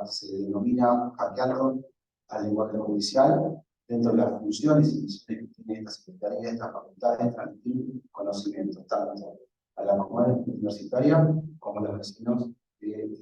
se denomina hackeando al lenguaje judicial. Dentro de las funciones y misiones que tiene esta Secretaría, esta facultad de transmitir conocimientos, tanto a la comunidad universitaria como a los vecinos de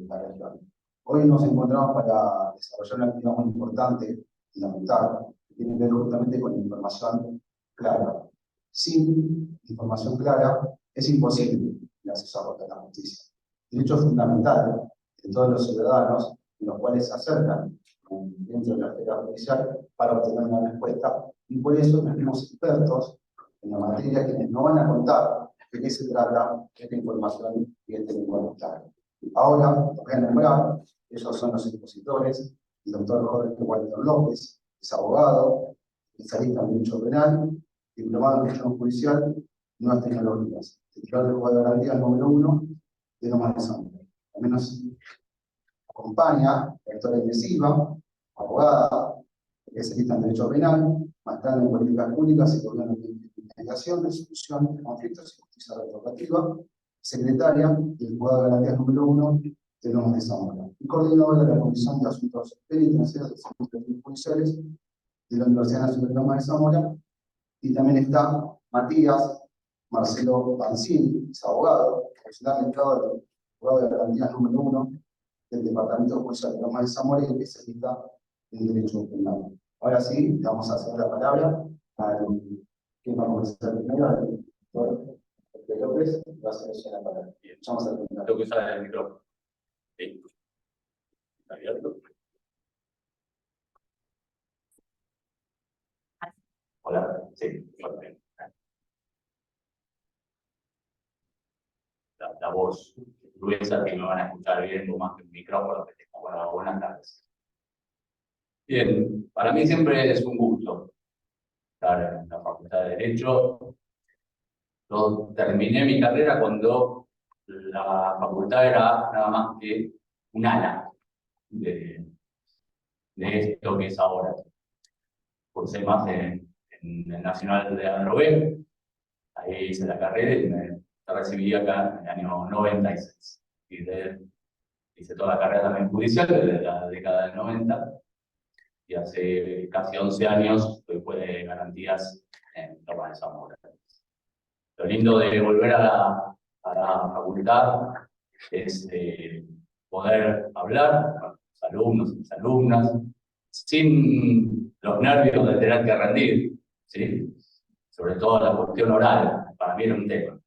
la región. Hoy nos encontramos para desarrollar una actividad muy importante, fundamental, que tiene que ver justamente con información clara. Sin información clara es imposible el acceso a la justicia. Derecho fundamental de todos los ciudadanos, en los cuales se acercan dentro de la esfera judicial para obtener una respuesta, y por eso tenemos expertos en la materia quienes nos van a contar de qué se trata esta información y este lenguaje claro. Ahora los voy a nombrar, ellos son los expositores: el doctor Jorge Walter López, es abogado, especialista en derecho penal, diplomado en gestión judicial y nuevas tecnologías, titular del juego de garantías número 1 de Lomas de Zamora. También nos acompaña la doctora Inesiva, abogada, especialista en derecho penal, maestrada en políticas públicas y gobierno de mediación, resolución de conflictos y justicia restaurativa, secretaria del juzgado de garantías número 1 de Lomas de Zamora y coordinadora de la Comisión de Asuntos Penitenciarios y Servicios Judiciales de la Universidad Nacional de Lomas de Zamora. Y también está Matías Marcelo Pancini, es abogado, profesional letrado del juzgado de garantías número 1 del Departamento Judicial de Lomas de Zamora y especialista en Derecho Penal. Ahora sí, le vamos a hacer la palabra al que va a comenzar primero, al doctor Jorge López, que va a hacer la palabra. Bien, vamos a terminar. Tengo que usar el micrófono. Sí. ¿Está abierto? Hola, sí, la voz gruesa que me van a escuchar bien, con más que un micrófono que tengo. Bueno, buenas tardes. Bien, para mí siempre es un gusto estar en la Facultad de Derecho. Yo terminé mi carrera cuando la facultad era nada más que un ala de esto que es ahora. Cursé más en el Nacional de Adrogué, ahí hice la carrera y me recibí acá en el año 96. Hice toda la carrera también judicial desde la década del 90 y hace casi 11 años soy juez de garantías en Lomas de Zamora. Lo lindo de volver a la facultad es poder hablar con los alumnos y las alumnas sin los nervios de tener que rendir, ¿sí? Sobre todo la cuestión oral, para mí era un tema.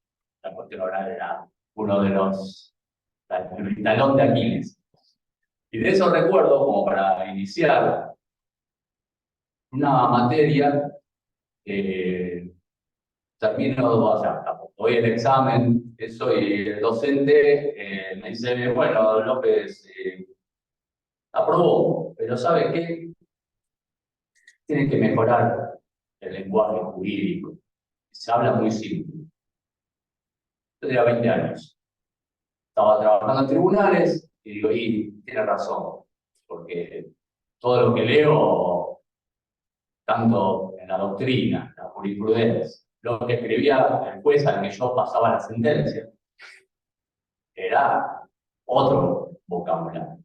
La cuestión oral era uno de el talón de Aquiles. Y de eso recuerdo, como para iniciar, una materia que termino, o sea, doy el examen, eso, y el docente me dice, bueno, López, aprobó, pero ¿sabe qué? Tiene que mejorar el lenguaje jurídico. Se habla muy simple. Yo tenía 20 años. Estaba trabajando en tribunales y digo, y tiene razón, porque todo lo que leo, tanto en la doctrina, la jurisprudencia, lo que escribía el juez al que yo pasaba la sentencia, era otro vocabulario.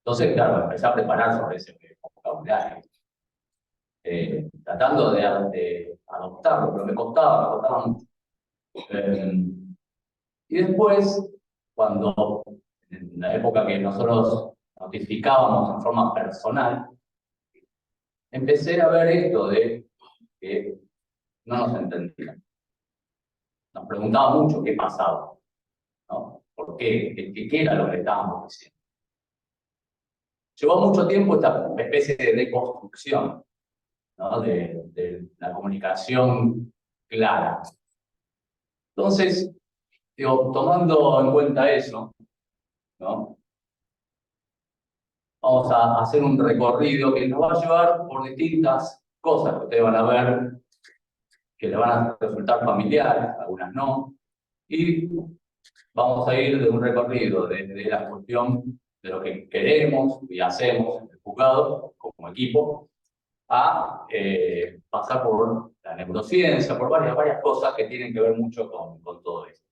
Entonces, claro, empecé a preparar sobre ese vocabulario, tratando de adoptarlo, pero me costaba mucho. Y después, cuando en la época que nosotros notificábamos en forma personal, empecé a ver esto de que no nos entendían. Nos preguntaba mucho qué pasaba, ¿no? ¿Por qué? ¿Qué era lo que estábamos diciendo? Llevó mucho tiempo esta especie de deconstrucción, ¿no? de la comunicación clara. Entonces, digo, tomando en cuenta eso, ¿no? Vamos a hacer un recorrido que nos va a llevar por distintas cosas que ustedes van a ver, que le van a resultar familiares, algunas no, y vamos a ir de un recorrido desde la cuestión de lo que queremos y hacemos en el juzgado como equipo, a pasar por la neurociencia, por varias cosas que tienen que ver mucho con todo esto.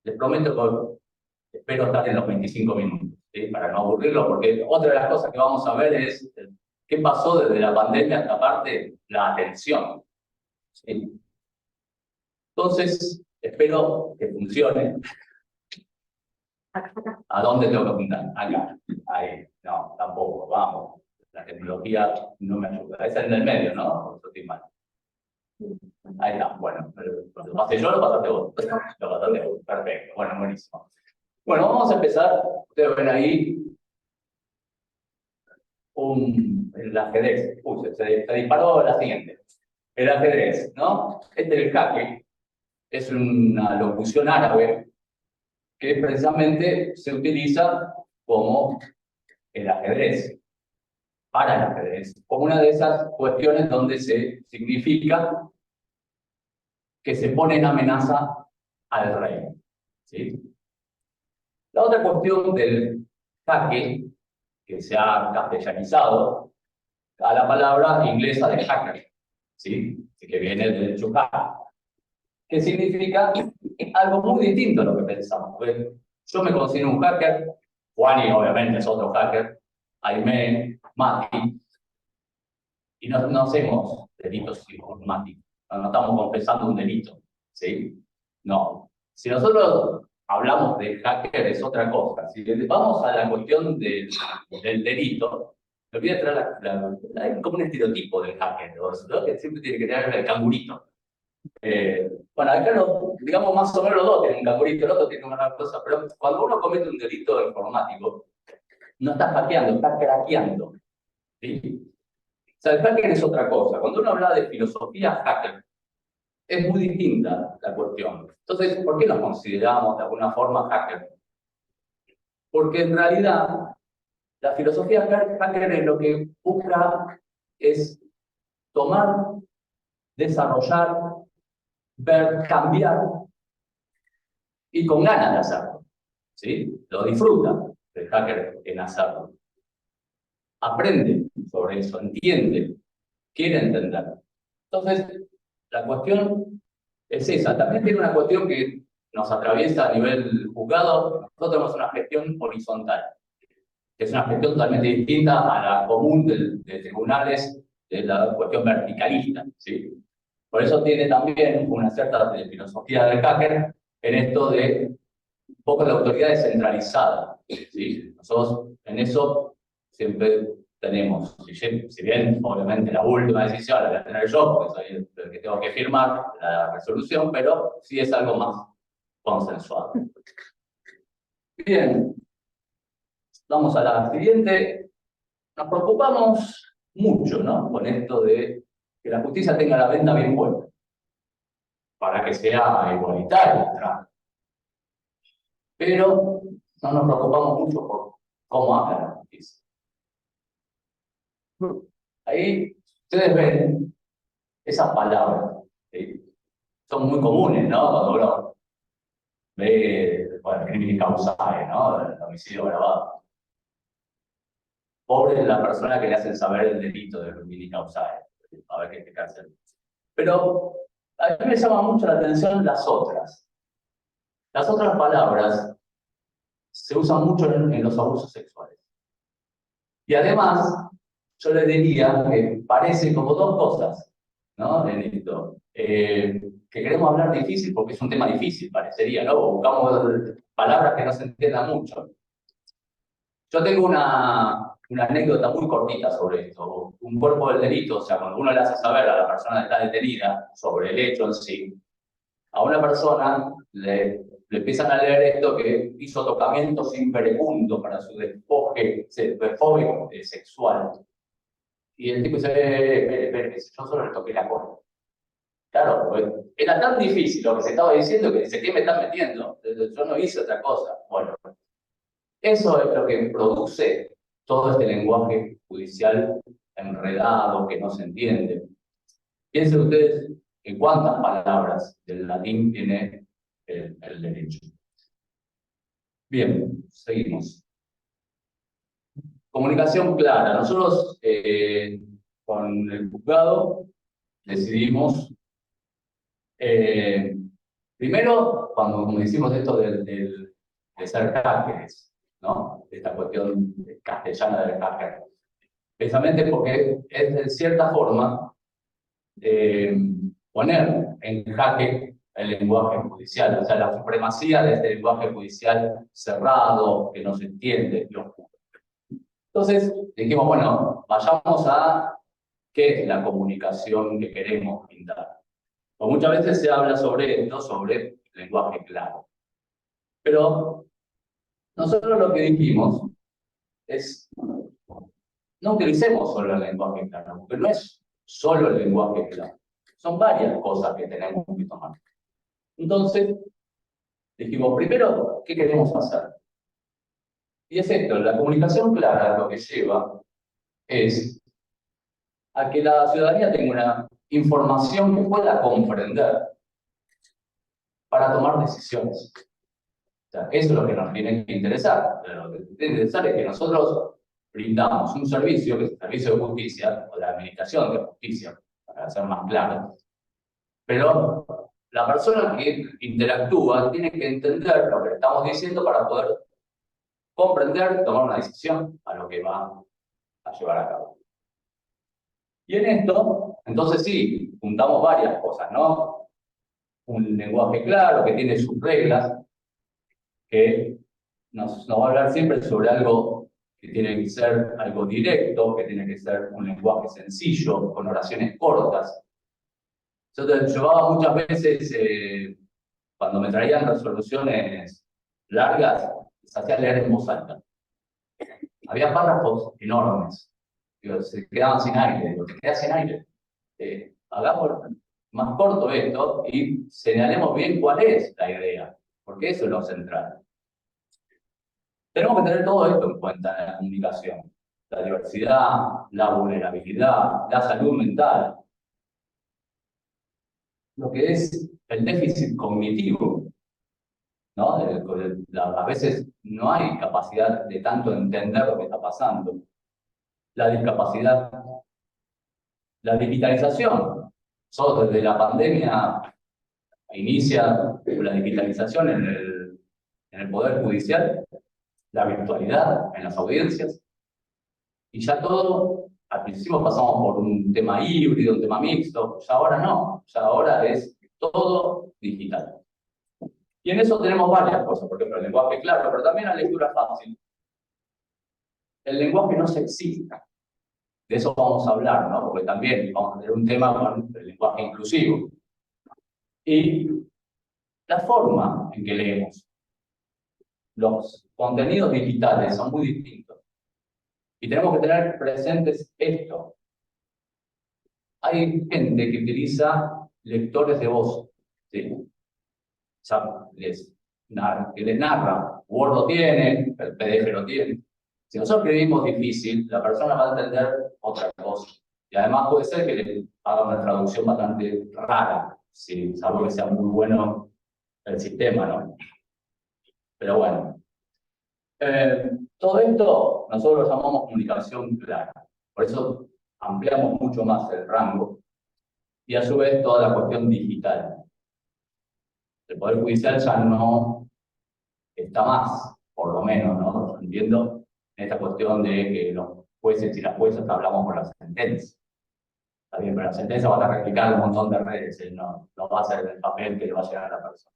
Les prometo que espero estar en los 25 minutos. ¿sí? Para no aburrirlo, porque otra de las cosas que vamos a ver es qué pasó desde la pandemia hasta aparte la atención. ¿Sí? Entonces, espero que funcione. ¿A dónde tengo que apuntar? Acá. Ahí. No, tampoco. Vamos. La tecnología no me ayuda. Esa es en el medio, ¿no? Por eso estoy mal. Ahí está. Bueno, lo pasé yo, lo pasaste vos. Lo pasaste vos. Perfecto. Bueno, buenísimo. Bueno, vamos a empezar. Ustedes ven ahí el ajedrez. Se disparó la siguiente. El ajedrez, ¿no? Este es el jaque. Es una locución árabe que precisamente se utiliza como el ajedrez, para el ajedrez, como una de esas cuestiones donde se significa que se pone en amenaza al rey. ¿Sí? La otra cuestión del jaque, que se ha castellanizado a la palabra inglesa de hacker, ¿sí? Que viene del chujar, que significa algo muy distinto a lo que pensamos. Yo me considero un hacker, Juani obviamente es otro hacker, Aimé, Mati, y no hacemos delitos informáticos, no estamos confesando un delito, ¿sí? No. Si nosotros hablamos de hacker es otra cosa. Si vamos a la cuestión del delito, me voy a traer hay como un estereotipo del hacker, ¿no? Que siempre tiene que tener el cangurito. Bueno, acá digamos más o menos los dos tienen un cangurito, el otro tiene una cosa, pero cuando uno comete un delito informático, no está hackeando, está craqueando. ¿Sí? O sea, el hacker es otra cosa. Cuando uno habla de filosofía hacker, es muy distinta la cuestión. Entonces, ¿por qué nos consideramos de alguna forma hacker? Porque en realidad la filosofía hacker es lo que busca es tomar, desarrollar, ver, cambiar y con ganas de hacerlo. ¿Sí? Lo disfruta el hacker en hacerlo. Aprende sobre eso, entiende, quiere entender. Entonces, la cuestión es esa. También tiene una cuestión que nos atraviesa a nivel juzgado. Nosotros tenemos una gestión horizontal, que es una gestión totalmente distinta a la común de tribunales, de la cuestión verticalista. ¿Sí? Por eso tiene también una cierta filosofía del hacker en esto de un poco de autoridad descentralizada. ¿Sí? Nosotros en eso siempre tenemos, si bien obviamente la última decisión la voy a tener yo, porque soy el que tengo que firmar la resolución, pero sí es algo más consensuado. Bien, vamos a la siguiente. Nos preocupamos mucho, ¿no? Con esto de que la justicia tenga la venda bien puesta, para que sea igualitaria. Pero no nos preocupamos mucho por cómo habla la justicia. Ahí ustedes ven esas palabras, ¿sí? Son muy comunes, ¿no? Cuando uno ve, bueno, crimen causae, ¿no? El homicidio grabado. Pobre la persona que le hacen saber el delito de crimen causae. A ver qué cárcel. Pero a mí me llama mucho la atención las otras. Las otras palabras se usan mucho en los abusos sexuales. Y además, yo le diría que parece como dos cosas, ¿no? En esto. Que queremos hablar difícil porque es un tema difícil, parecería, ¿no? Buscamos palabras que no se entiendan mucho. Yo tengo una anécdota muy cortita sobre esto. Un cuerpo del delito, o sea, cuando uno le hace saber a la persona que está detenida sobre el hecho en sí, a una persona le empiezan a leer esto que hizo tocamientos imberecundos para su despoje sexual. Y el tipo dice, espere, yo solo le toqué la cola. Claro, pues, era tan difícil lo que se estaba diciendo que dice, ¿qué me están metiendo? Yo no hice otra cosa. Bueno, eso es lo que produce todo este lenguaje judicial enredado, que no se entiende. Piensen ustedes en cuántas palabras del latín tiene el derecho. Bien, seguimos. Comunicación clara. Nosotros con el juzgado decidimos, primero, cuando hicimos esto de ser hackers, ¿no? Esta cuestión castellana del hacker. Precisamente porque es de cierta forma poner en jaque el lenguaje judicial, o sea, la supremacía de este lenguaje judicial cerrado, que no se entiende y oscuro. Entonces dijimos, bueno, vayamos a qué es la comunicación que queremos pintar. Pues muchas veces se habla sobre esto, sobre lenguaje claro. Pero nosotros lo que dijimos es, no utilicemos solo el lenguaje claro, porque no es solo el lenguaje claro. Son varias cosas que tenemos que tomar. Entonces, dijimos, primero, ¿qué queremos hacer? Y es esto, la comunicación clara lo que lleva es a que la ciudadanía tenga una información que pueda comprender para tomar decisiones. O sea, eso es lo que nos tiene que interesar. Lo que nos tiene que interesar es que nosotros brindamos un servicio, que es el servicio de justicia, o la administración de justicia, para ser más claro. Pero la persona que interactúa tiene que entender lo que le estamos diciendo para poder comprender, tomar una decisión a lo que va a llevar a cabo. Y en esto, entonces sí, juntamos varias cosas, ¿no? Un lenguaje claro que tiene sus reglas, que nos va a hablar siempre sobre algo que tiene que ser algo directo, que tiene que ser un lenguaje sencillo, con oraciones cortas. Yo llevaba muchas veces, cuando me traían resoluciones largas, les hacía leer en voz alta. Había párrafos enormes. Digo, se quedaban sin aire. Digo, te quedas sin aire. Hagamos más corto esto y señalemos bien cuál es la idea, porque eso es lo central. Tenemos que tener todo esto en cuenta en la comunicación. La diversidad, la vulnerabilidad, la salud mental, lo que es el déficit cognitivo, ¿no? A veces no hay capacidad de tanto entender lo que está pasando. La discapacidad, la digitalización. Nosotros desde la pandemia inicia la digitalización en el Poder Judicial, la virtualidad en las audiencias, y ya todo, al principio pasamos por un tema híbrido, un tema mixto, ya ahora no, ya ahora es todo digital. Y en eso tenemos varias cosas, por ejemplo, el lenguaje claro, pero también la lectura fácil. El lenguaje no sexista, de eso vamos a hablar, ¿no? Porque también vamos a tener un tema con el lenguaje inclusivo. Y la forma en que leemos. Los contenidos digitales son muy distintos. Y tenemos que tener presentes esto. Hay gente que utiliza lectores de voz, ¿sí? O sea, que les narra. Word lo tiene, el PDF lo tiene. Si nosotros escribimos difícil, la persona va a entender otra cosa. Y además puede ser que le haga una traducción bastante rara, ¿sí? Salvo que sea muy bueno el sistema, ¿no? Pero bueno. Todo esto nosotros lo llamamos comunicación clara. Por eso ampliamos mucho más el rango y a su vez toda la cuestión digital. El Poder Judicial ya no está más, por lo menos, ¿no? Entiendo en esta cuestión de que los jueces y las juezas hablamos por la sentencia. Está bien, pero la sentencia va a replicar un montón de redes, no va a ser el papel que le va a llegar a la persona.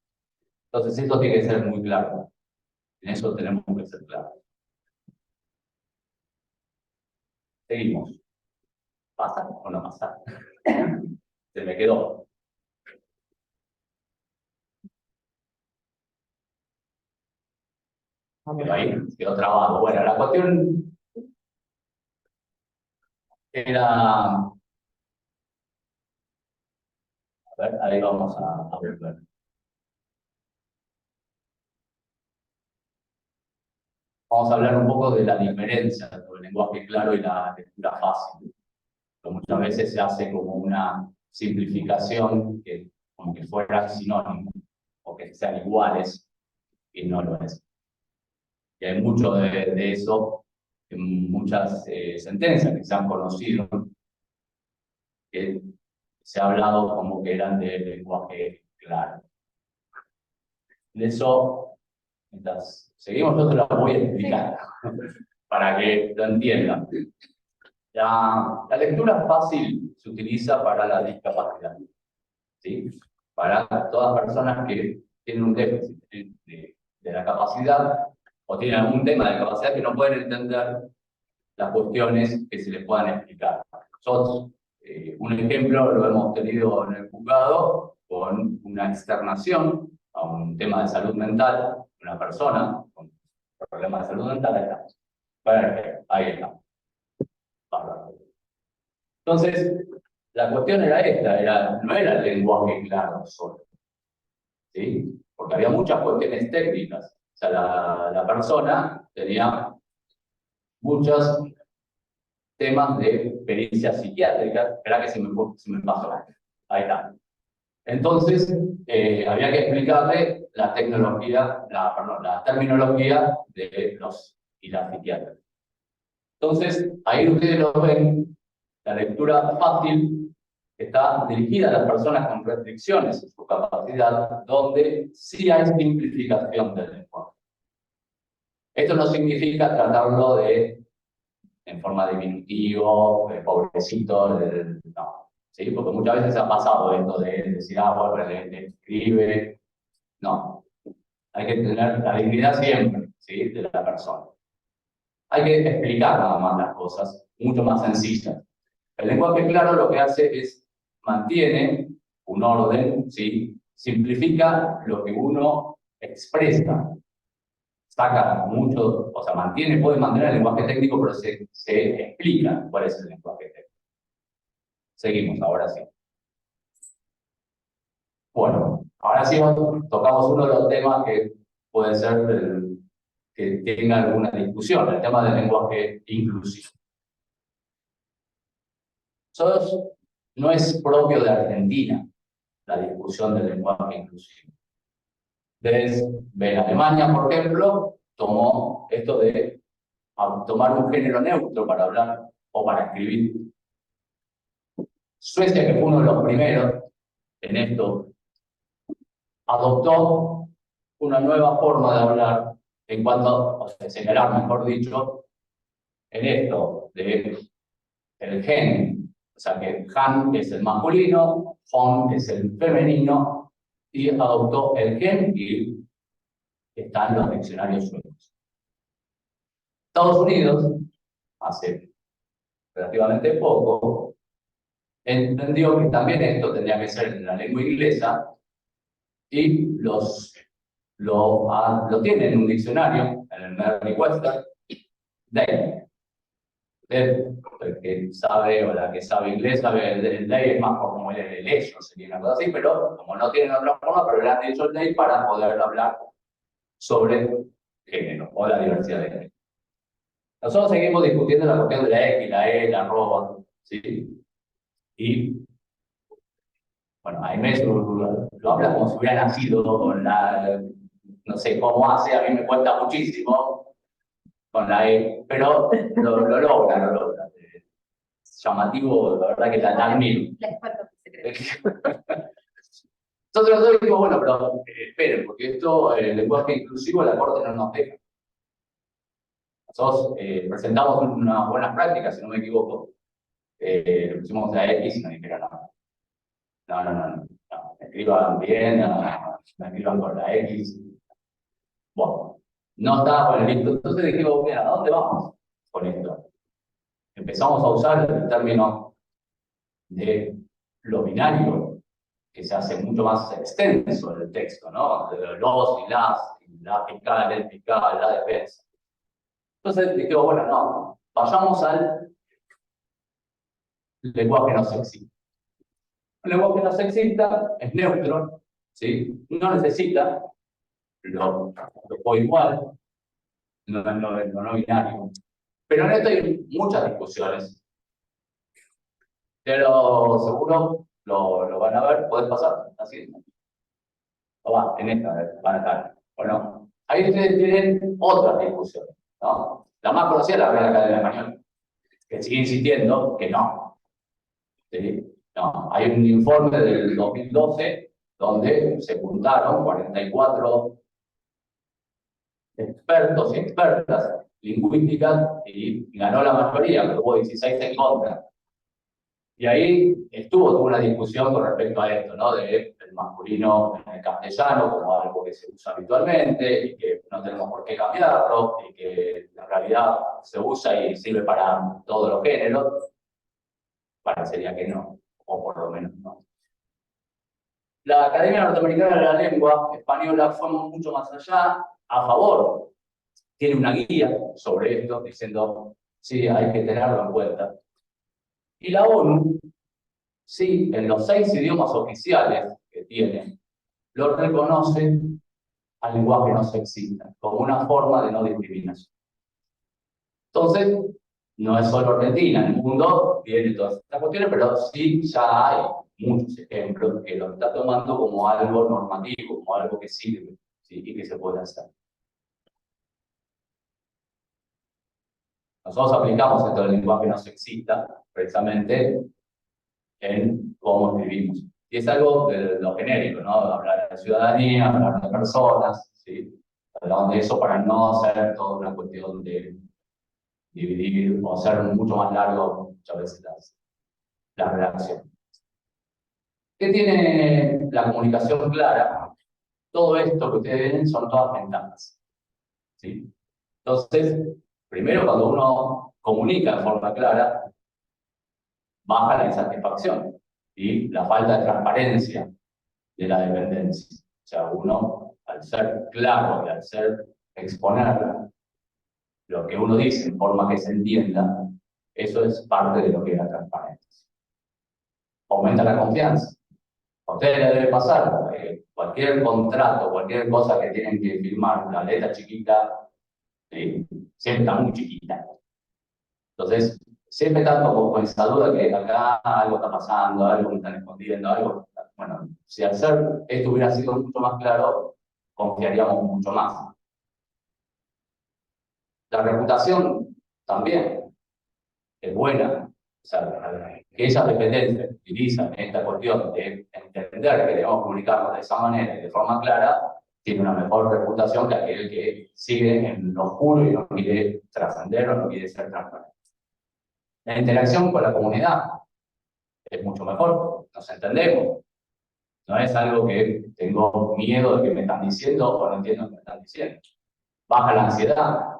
Entonces eso tiene que ser muy claro. En eso tenemos que ser claros. Seguimos. ¿Pasa o no pasa? Se me quedó. Quedó ahí, quedó trabado. Bueno, la cuestión era... A ver, ahí vamos a ver. Vamos a hablar un poco de la diferencia entre el lenguaje claro y la lectura fácil. Que muchas veces se hace como una simplificación, que como que fuera sinónimo, o que sean iguales, y no lo es. Y hay mucho de eso en muchas sentencias que se han conocido, que se ha hablado como que eran de lenguaje claro. De eso, mientras Seguimos, yo se lo voy a explicar para que lo entiendan. La lectura fácil se utiliza para la discapacidad, ¿sí? Para todas las personas que tienen un déficit de la capacidad o tienen algún tema de capacidad que no pueden entender las cuestiones que se les puedan explicar. Nosotros, un ejemplo lo hemos tenido en el juzgado con una externación a un tema de salud mental, una persona con problemas de salud mental. Ahí está. Perfecto, ahí está. Entonces, la cuestión era esta, no era el lenguaje claro solo, ¿sí? Porque había muchas cuestiones técnicas. O sea, la persona tenía muchos temas de pericia psiquiátrica. Espera que se me pasó. Ahí está. Entonces, había que explicarle la tecnología, la terminología de los y las psiquiatras. Entonces, ahí ustedes lo ven, la lectura fácil está dirigida a las personas con restricciones en su capacidad, donde sí hay simplificación del lenguaje. Esto no significa tratarlo en forma diminutivo, pobrecito, no. ¿Sí? Porque muchas veces ha pasado esto de decir, bueno, le escribe. No. Hay que tener la dignidad siempre, ¿sí? De la persona. Hay que explicar nada más las cosas, mucho más sencillas. El lenguaje claro lo que hace es mantiene un orden, ¿sí? Simplifica lo que uno expresa. Saca mucho, o sea, puede mantener el lenguaje técnico, pero se explica cuál es el lenguaje técnico. Seguimos, ahora sí. Bueno, ahora sí tocamos uno de los temas que puede ser que tenga alguna discusión, el tema del lenguaje inclusivo. No es propio de Argentina la discusión del lenguaje inclusivo. En Alemania, por ejemplo, tomó esto de tomar un género neutro para hablar o para escribir. Suecia, que fue uno de los primeros en esto, adoptó una nueva forma de hablar en cuanto, o sea, señalar, mejor dicho, en esto de el gen, o sea que han es el masculino, hon es el femenino, y adoptó el gen y está en los diccionarios suecos. Estados Unidos, hace relativamente poco, entendió que también esto tendría que ser en la lengua inglesa y lo tiene en un diccionario, en el Merriam-Webster, Day. El que sabe o la que sabe inglés sabe el day es más como el ellos, sería una cosa así, pero como no tienen otra forma, pero le han dicho el day para poder hablar sobre género o la diversidad de género. Nosotros seguimos discutiendo la cuestión de la X, la E, la arroba, ¿sí? Y, bueno, Aimé lo habla como si hubiera nacido con la, no sé cómo hace, a mí me cuesta muchísimo con la E, pero lo logra. Llamativo, la verdad que la admiro. Entonces nosotros dijimos, bueno, pero esperen, porque esto, el lenguaje inclusivo, la Corte no nos deja. Nosotros presentamos unas buenas prácticas, si no me equivoco. Le pusimos la X y nos dijeron, no, escriban bien, escriban con la X. Bueno, no estaba con el listo. Entonces dijimos, mira, ¿a dónde vamos con esto? Empezamos a usar el término de lo binario, que se hace mucho más extenso en el texto, ¿no? Los y las, la fiscal, el fiscal, la defensa. Entonces dijimos, bueno, no, vayamos al lenguaje no sexista. El lenguaje no sexista es neutro, ¿sí? No necesita lo igual, no binario. Pero en esto hay muchas discusiones. Pero seguro lo van a ver, puede pasar, así. O va, en esta, van a estar. Bueno, ahí ustedes tienen otras discusiones, ¿no? La más conocida es la Real Academia Española, que sigue insistiendo que no. ¿Sí? No, hay un informe del 2012 donde se juntaron 44 expertos y expertas lingüísticas y ganó la mayoría, pero hubo 16 en contra. Y ahí tuvo una discusión con respecto a esto, ¿no? De el masculino en el castellano como algo que se usa habitualmente y que no tenemos por qué cambiarlo y que en realidad se usa y sirve para todos los géneros. Parecería que no, o por lo menos no. La Academia Norteamericana de la Lengua Española fue mucho más allá, a favor. Tiene una guía sobre esto, diciendo, sí, hay que tenerlo en cuenta. Y la ONU, sí, en los 6 idiomas oficiales que tiene, lo reconoce al lenguaje no sexista, como una forma de no discriminación. Entonces, no es solo Argentina, en el mundo tiene todas estas cuestiones, pero sí ya hay muchos ejemplos que lo está tomando como algo normativo, como algo que sirve, ¿sí? Y que se puede hacer. Nosotros aplicamos esto del lenguaje no sexista precisamente en cómo escribimos. Y es algo de lo genérico, ¿no? Hablar de ciudadanía, hablar de personas, ¿sí? Hablamos de eso para no hacer toda una cuestión de dividir o hacer mucho más largo muchas veces las redacciones. ¿Qué tiene la comunicación clara? Todo esto que ustedes ven son todas ventajas, ¿sí? Entonces, primero cuando uno comunica de forma clara, baja la insatisfacción y la falta de transparencia de la dependencia. O sea, uno, al ser claro y al ser exponer lo que uno dice en forma que se entienda, eso es parte de lo que es la transparencia. Aumenta la confianza. A ustedes les debe pasar, cualquier contrato, cualquier cosa que tienen que firmar, la letra chiquita, siempre está muy chiquita. Entonces, siempre están como con esa duda que acá algo está pasando, algo me están escondiendo, algo. Bueno, si al ser esto hubiera sido mucho más claro, confiaríamos mucho más. La reputación también es buena. O sea, que esas dependencias utilizan esta cuestión de entender que debemos comunicarnos de esa manera y de forma clara, tiene una mejor reputación que aquel que sigue en lo oscuro y no quiere trascender o no quiere ser transparente. La interacción con la comunidad es mucho mejor, nos entendemos. No es algo que tengo miedo de que me están diciendo o no entiendo lo que me están diciendo. Baja la ansiedad.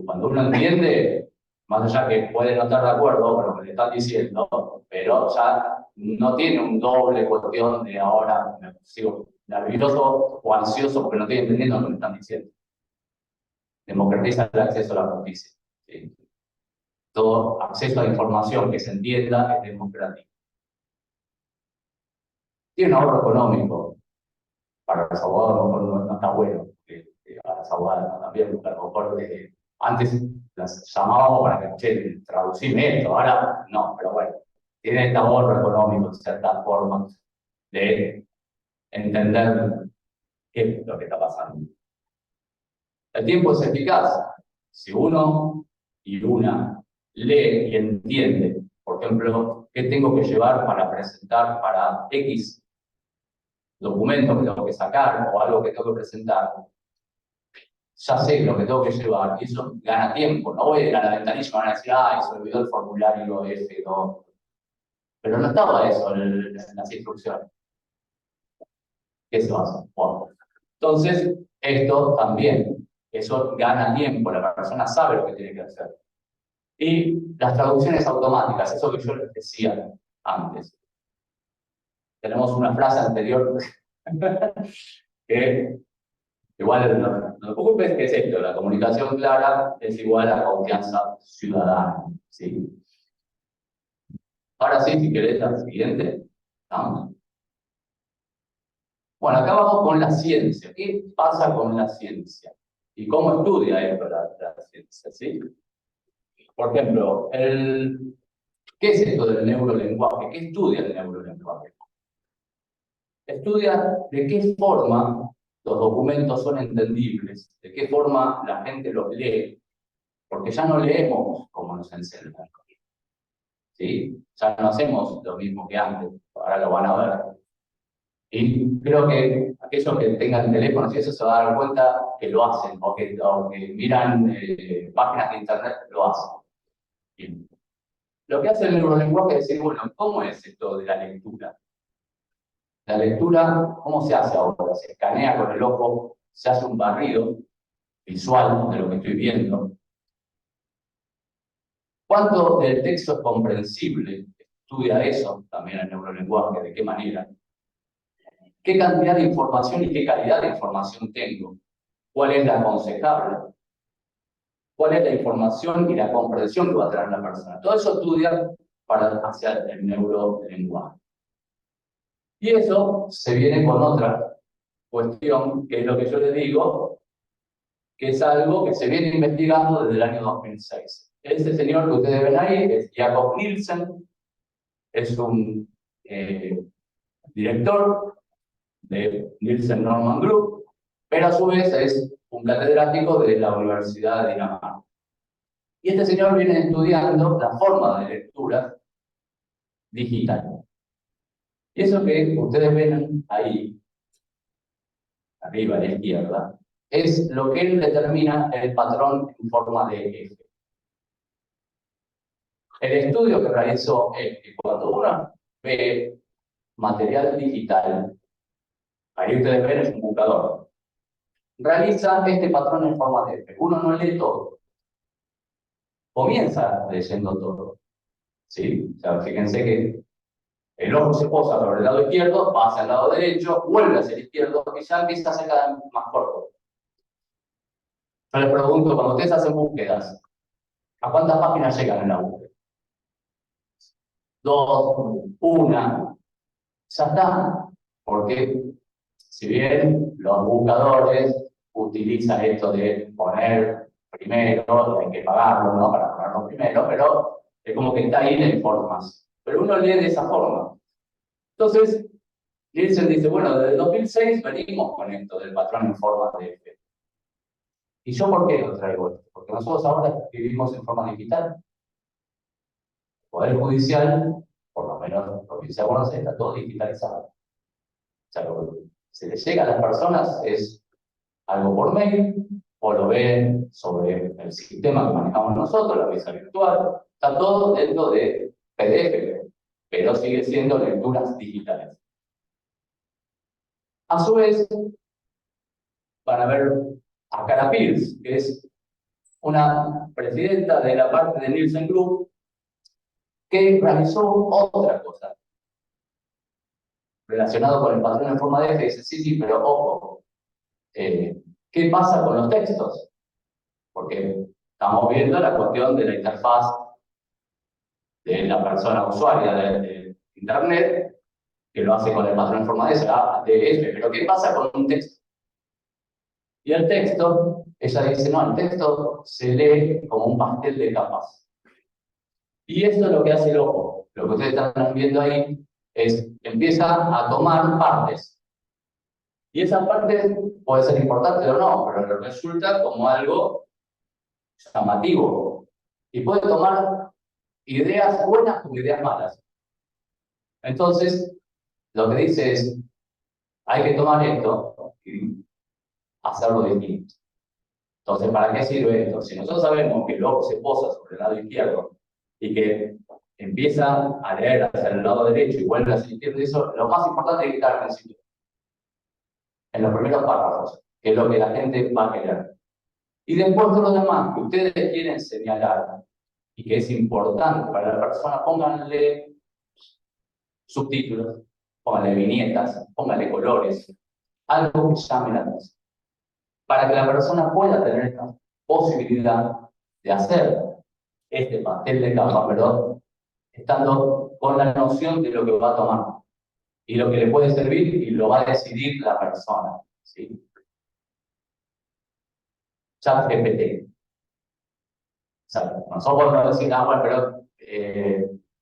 Cuando uno entiende, más allá que puede no estar de acuerdo con lo que le están diciendo, pero ya no tiene un doble cuestión de ahora me sigo nervioso o ansioso porque no estoy entendiendo lo que me están diciendo. Democratiza el acceso a la justicia. ¿Sí? Todo acceso a información que se entienda es democrático. Tiene un ahorro económico. Para los abogados no está bueno, para las abogadas no también, porque a lo mejor antes las llamábamos para que, che, traducime esto, ahora no, pero bueno, tiene este ahorro económico en ciertas formas de entender qué es lo que está pasando. El tiempo es eficaz. Si uno y una lee y entiende, por ejemplo, qué tengo que llevar para presentar para X documento que tengo que sacar o algo que tengo que presentar, ya sé lo que tengo que llevar y eso gana tiempo. No voy a ir a la ventanilla y van a decir, ay, se olvidó el formulario ese, no. Pero no estaba eso en las instrucciones. ¿Qué se va a hacer? Bueno, entonces, esto también, eso gana tiempo, la persona sabe lo que tiene que hacer. Y las traducciones automáticas, eso que yo les decía antes. Tenemos una frase anterior que igual no te preocupes que es esto, la comunicación clara es igual a confianza ciudadana. ¿Sí? Ahora sí, si querés la siguiente. ¿Estamos? Bueno, acá vamos con la ciencia. ¿Qué pasa con la ciencia? ¿Y cómo estudia esto la ciencia? ¿Sí? Por ejemplo, ¿qué es esto del neurolenguaje? ¿Qué estudia el neurolenguaje? Estudia de qué forma los documentos son entendibles, de qué forma la gente los lee, porque ya no leemos como nos enseñan. ¿Sí? Ya no hacemos lo mismo que antes, ahora lo van a ver. Y creo que aquellos que tengan teléfonos y eso se van a dar cuenta que lo hacen, o que miran páginas de internet, lo hacen. Bien. Lo que hace el neurolenguaje es decir, bueno, ¿cómo es esto de la lectura? La lectura, ¿cómo se hace ahora? Se escanea con el ojo, se hace un barrido visual de lo que estoy viendo. ¿Cuánto del texto es comprensible? Estudia eso también el neurolenguaje, ¿de qué manera? ¿Qué cantidad de información y qué calidad de información tengo? ¿Cuál es la aconsejable? ¿Cuál es la información y la comprensión que va a tener la persona? Todo eso estudia para hacer el neurolenguaje. Y eso se viene con otra cuestión, que es lo que yo les digo, que es algo que se viene investigando desde el año 2006. Ese señor que ustedes ven ahí es Jakob Nielsen, es un director de Nielsen Norman Group, pero a su vez es un catedrático de la Universidad de Dinamarca. Y este señor viene estudiando la forma de lectura digital. Y eso que ustedes ven ahí, arriba a la izquierda, es lo que él determina el patrón en forma de F. El estudio que realizó es que cuando uno ve material digital, ahí ustedes ven es un buscador, realiza este patrón en forma de F. Uno no lee todo, comienza leyendo todo. ¿Sí? O sea, fíjense que el ojo se posa sobre el lado izquierdo, pasa al lado derecho, vuelve hacia el izquierdo y ya empieza a ser cada vez más corto. Yo les pregunto, cuando ustedes hacen búsquedas, ¿a cuántas páginas llegan en la búsqueda? 2, 1, ya está. Porque si bien los buscadores utilizan esto de poner primero, hay que pagarlo, ¿no? Para ponerlo primero, pero es como que está ahí la información. Pero uno lee de esa forma. Entonces, Nielsen dice, bueno, desde el 2006 venimos con esto del patrón en forma de F. ¿Y yo por qué lo traigo esto? Porque nosotros ahora vivimos en forma digital. El Poder Judicial, por lo menos la provincia de Buenos Aires, está todo digitalizado. O sea, lo que se le llega a las personas es algo por mail, o lo ven sobre el sistema que manejamos nosotros, la visa virtual. Está todo dentro de PDF, pero sigue siendo lecturas digitales. A su vez, van a ver a Cara Pearce, que es una presidenta de la parte de Nielsen Group, que realizó otra cosa relacionado con el patrón en forma de F. Dice, sí, pero ojo, ¿qué pasa con los textos? Porque estamos viendo la cuestión de la interfaz de la persona usuaria de Internet, que lo hace con el patrón en forma de F, pero ¿qué pasa con un texto? Y el texto, ella dice, no, el texto se lee como un pastel de capas. Y esto es lo que hace el ojo. Lo que ustedes están viendo ahí es, empieza a tomar partes. Y esas partes puede ser importante o no, pero le resulta como algo llamativo. Y puede tomar ideas buenas como ideas malas. Entonces, lo que dice es, hay que tomar esto y hacerlo distinto. Entonces, ¿para qué sirve esto? Si nosotros sabemos que el ojo se posa sobre el lado izquierdo y que empieza a leer hacia el lado derecho y vuelve hacia el izquierdo, eso, lo más importante es quitar al principio. En los primeros párrafos, que es lo que la gente va a querer. Y después de lo demás que ustedes quieren señalar y que es importante para la persona, pónganle subtítulos, pónganle viñetas, pónganle colores, algo que llame la atención, para que la persona pueda tener esta posibilidad de hacer este pastel de capa, perdón, estando con la noción de lo que va a tomar y lo que le puede servir y lo va a decidir la persona, ¿sí? ChatGPT. O sea, nosotros podemos decir, bueno, pero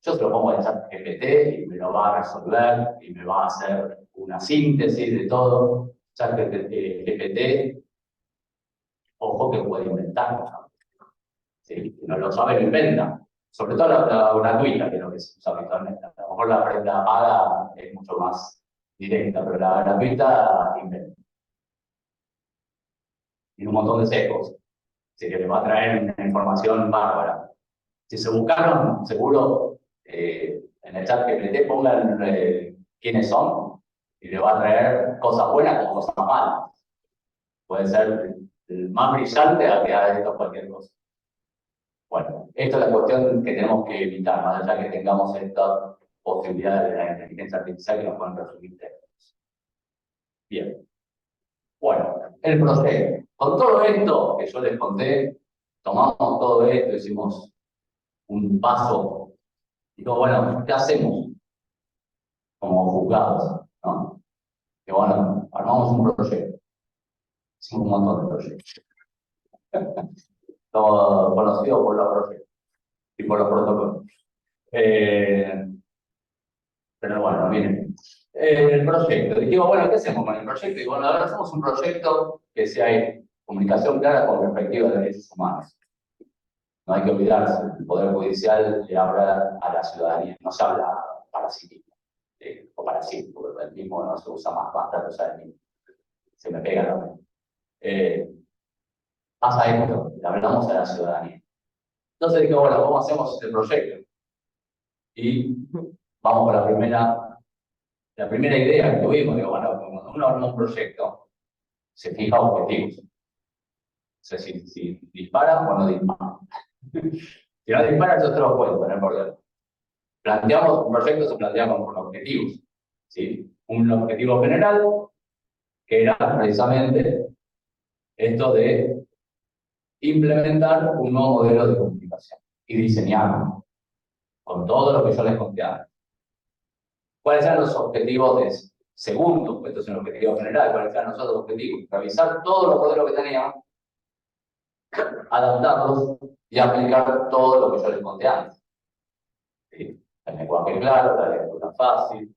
yo se lo pongo en ChatGPT y me lo va a resolver y me va a hacer una síntesis de todo. ChatGPT, ojo que puede inventar, ¿no? ¿Sí? Si no lo sabe, lo inventa. Sobre todo la gratuita, que es lo que se usa habitualmente. A lo mejor la paga es mucho más directa, pero la gratuita inventa. Tiene un montón de sesgos, así que le va a traer una información bárbara. Si se buscaron, seguro, en el chat GPT pongan quiénes son y le va a traer cosas buenas como cosas malas. Puede ser el más brillante a que haga esto cualquier cosa. Bueno, esta es la cuestión que tenemos que evitar, más allá que tengamos esta posibilidad de la inteligencia artificial que nos pueden resumir textos. Bien. Bueno, el proyecto. Con todo esto que yo les conté, tomamos todo esto, hicimos un paso. Digo, bueno, ¿qué hacemos como juzgados? ¿No? Que bueno, armamos un proyecto. Hicimos un montón de proyectos. Todo conocido por los proyectos y por los protocolos. Pero bueno, miren. El proyecto. Digo, bueno, ¿qué hacemos con el proyecto? Y bueno, ahora hacemos un proyecto que sea en comunicación clara con perspectiva de derechos humanos. No hay que olvidarse, el Poder Judicial le habla a la ciudadanía, no se habla para sí mismo, o para sí, porque el mismo no se usa más, basta usar el mismo. Se me pega también. Pasa esto, le hablamos a la ciudadanía. Entonces dije, bueno, ¿cómo hacemos este proyecto? Y vamos con la primera idea que tuvimos. Digo, bueno, cuando uno arma un proyecto, se fija objetivos. O sea, si dispara o no dispara. Si no dispara, yo te lo puedo poner por problema. Planteamos un proyecto, se plantea con objetivos. ¿Sí? Un objetivo general, que era precisamente esto de implementar un nuevo modelo de comunicación y diseñarlo con todo lo que yo les conté antes. ¿Cuáles eran los objetivos de segundo? Esto es un objetivo general. ¿Cuáles eran los otros objetivos? Revisar todos los modelos que teníamos, adaptarlos y aplicar todo lo que yo les conté antes. ¿Sí? El lenguaje claro, la lectura fácil,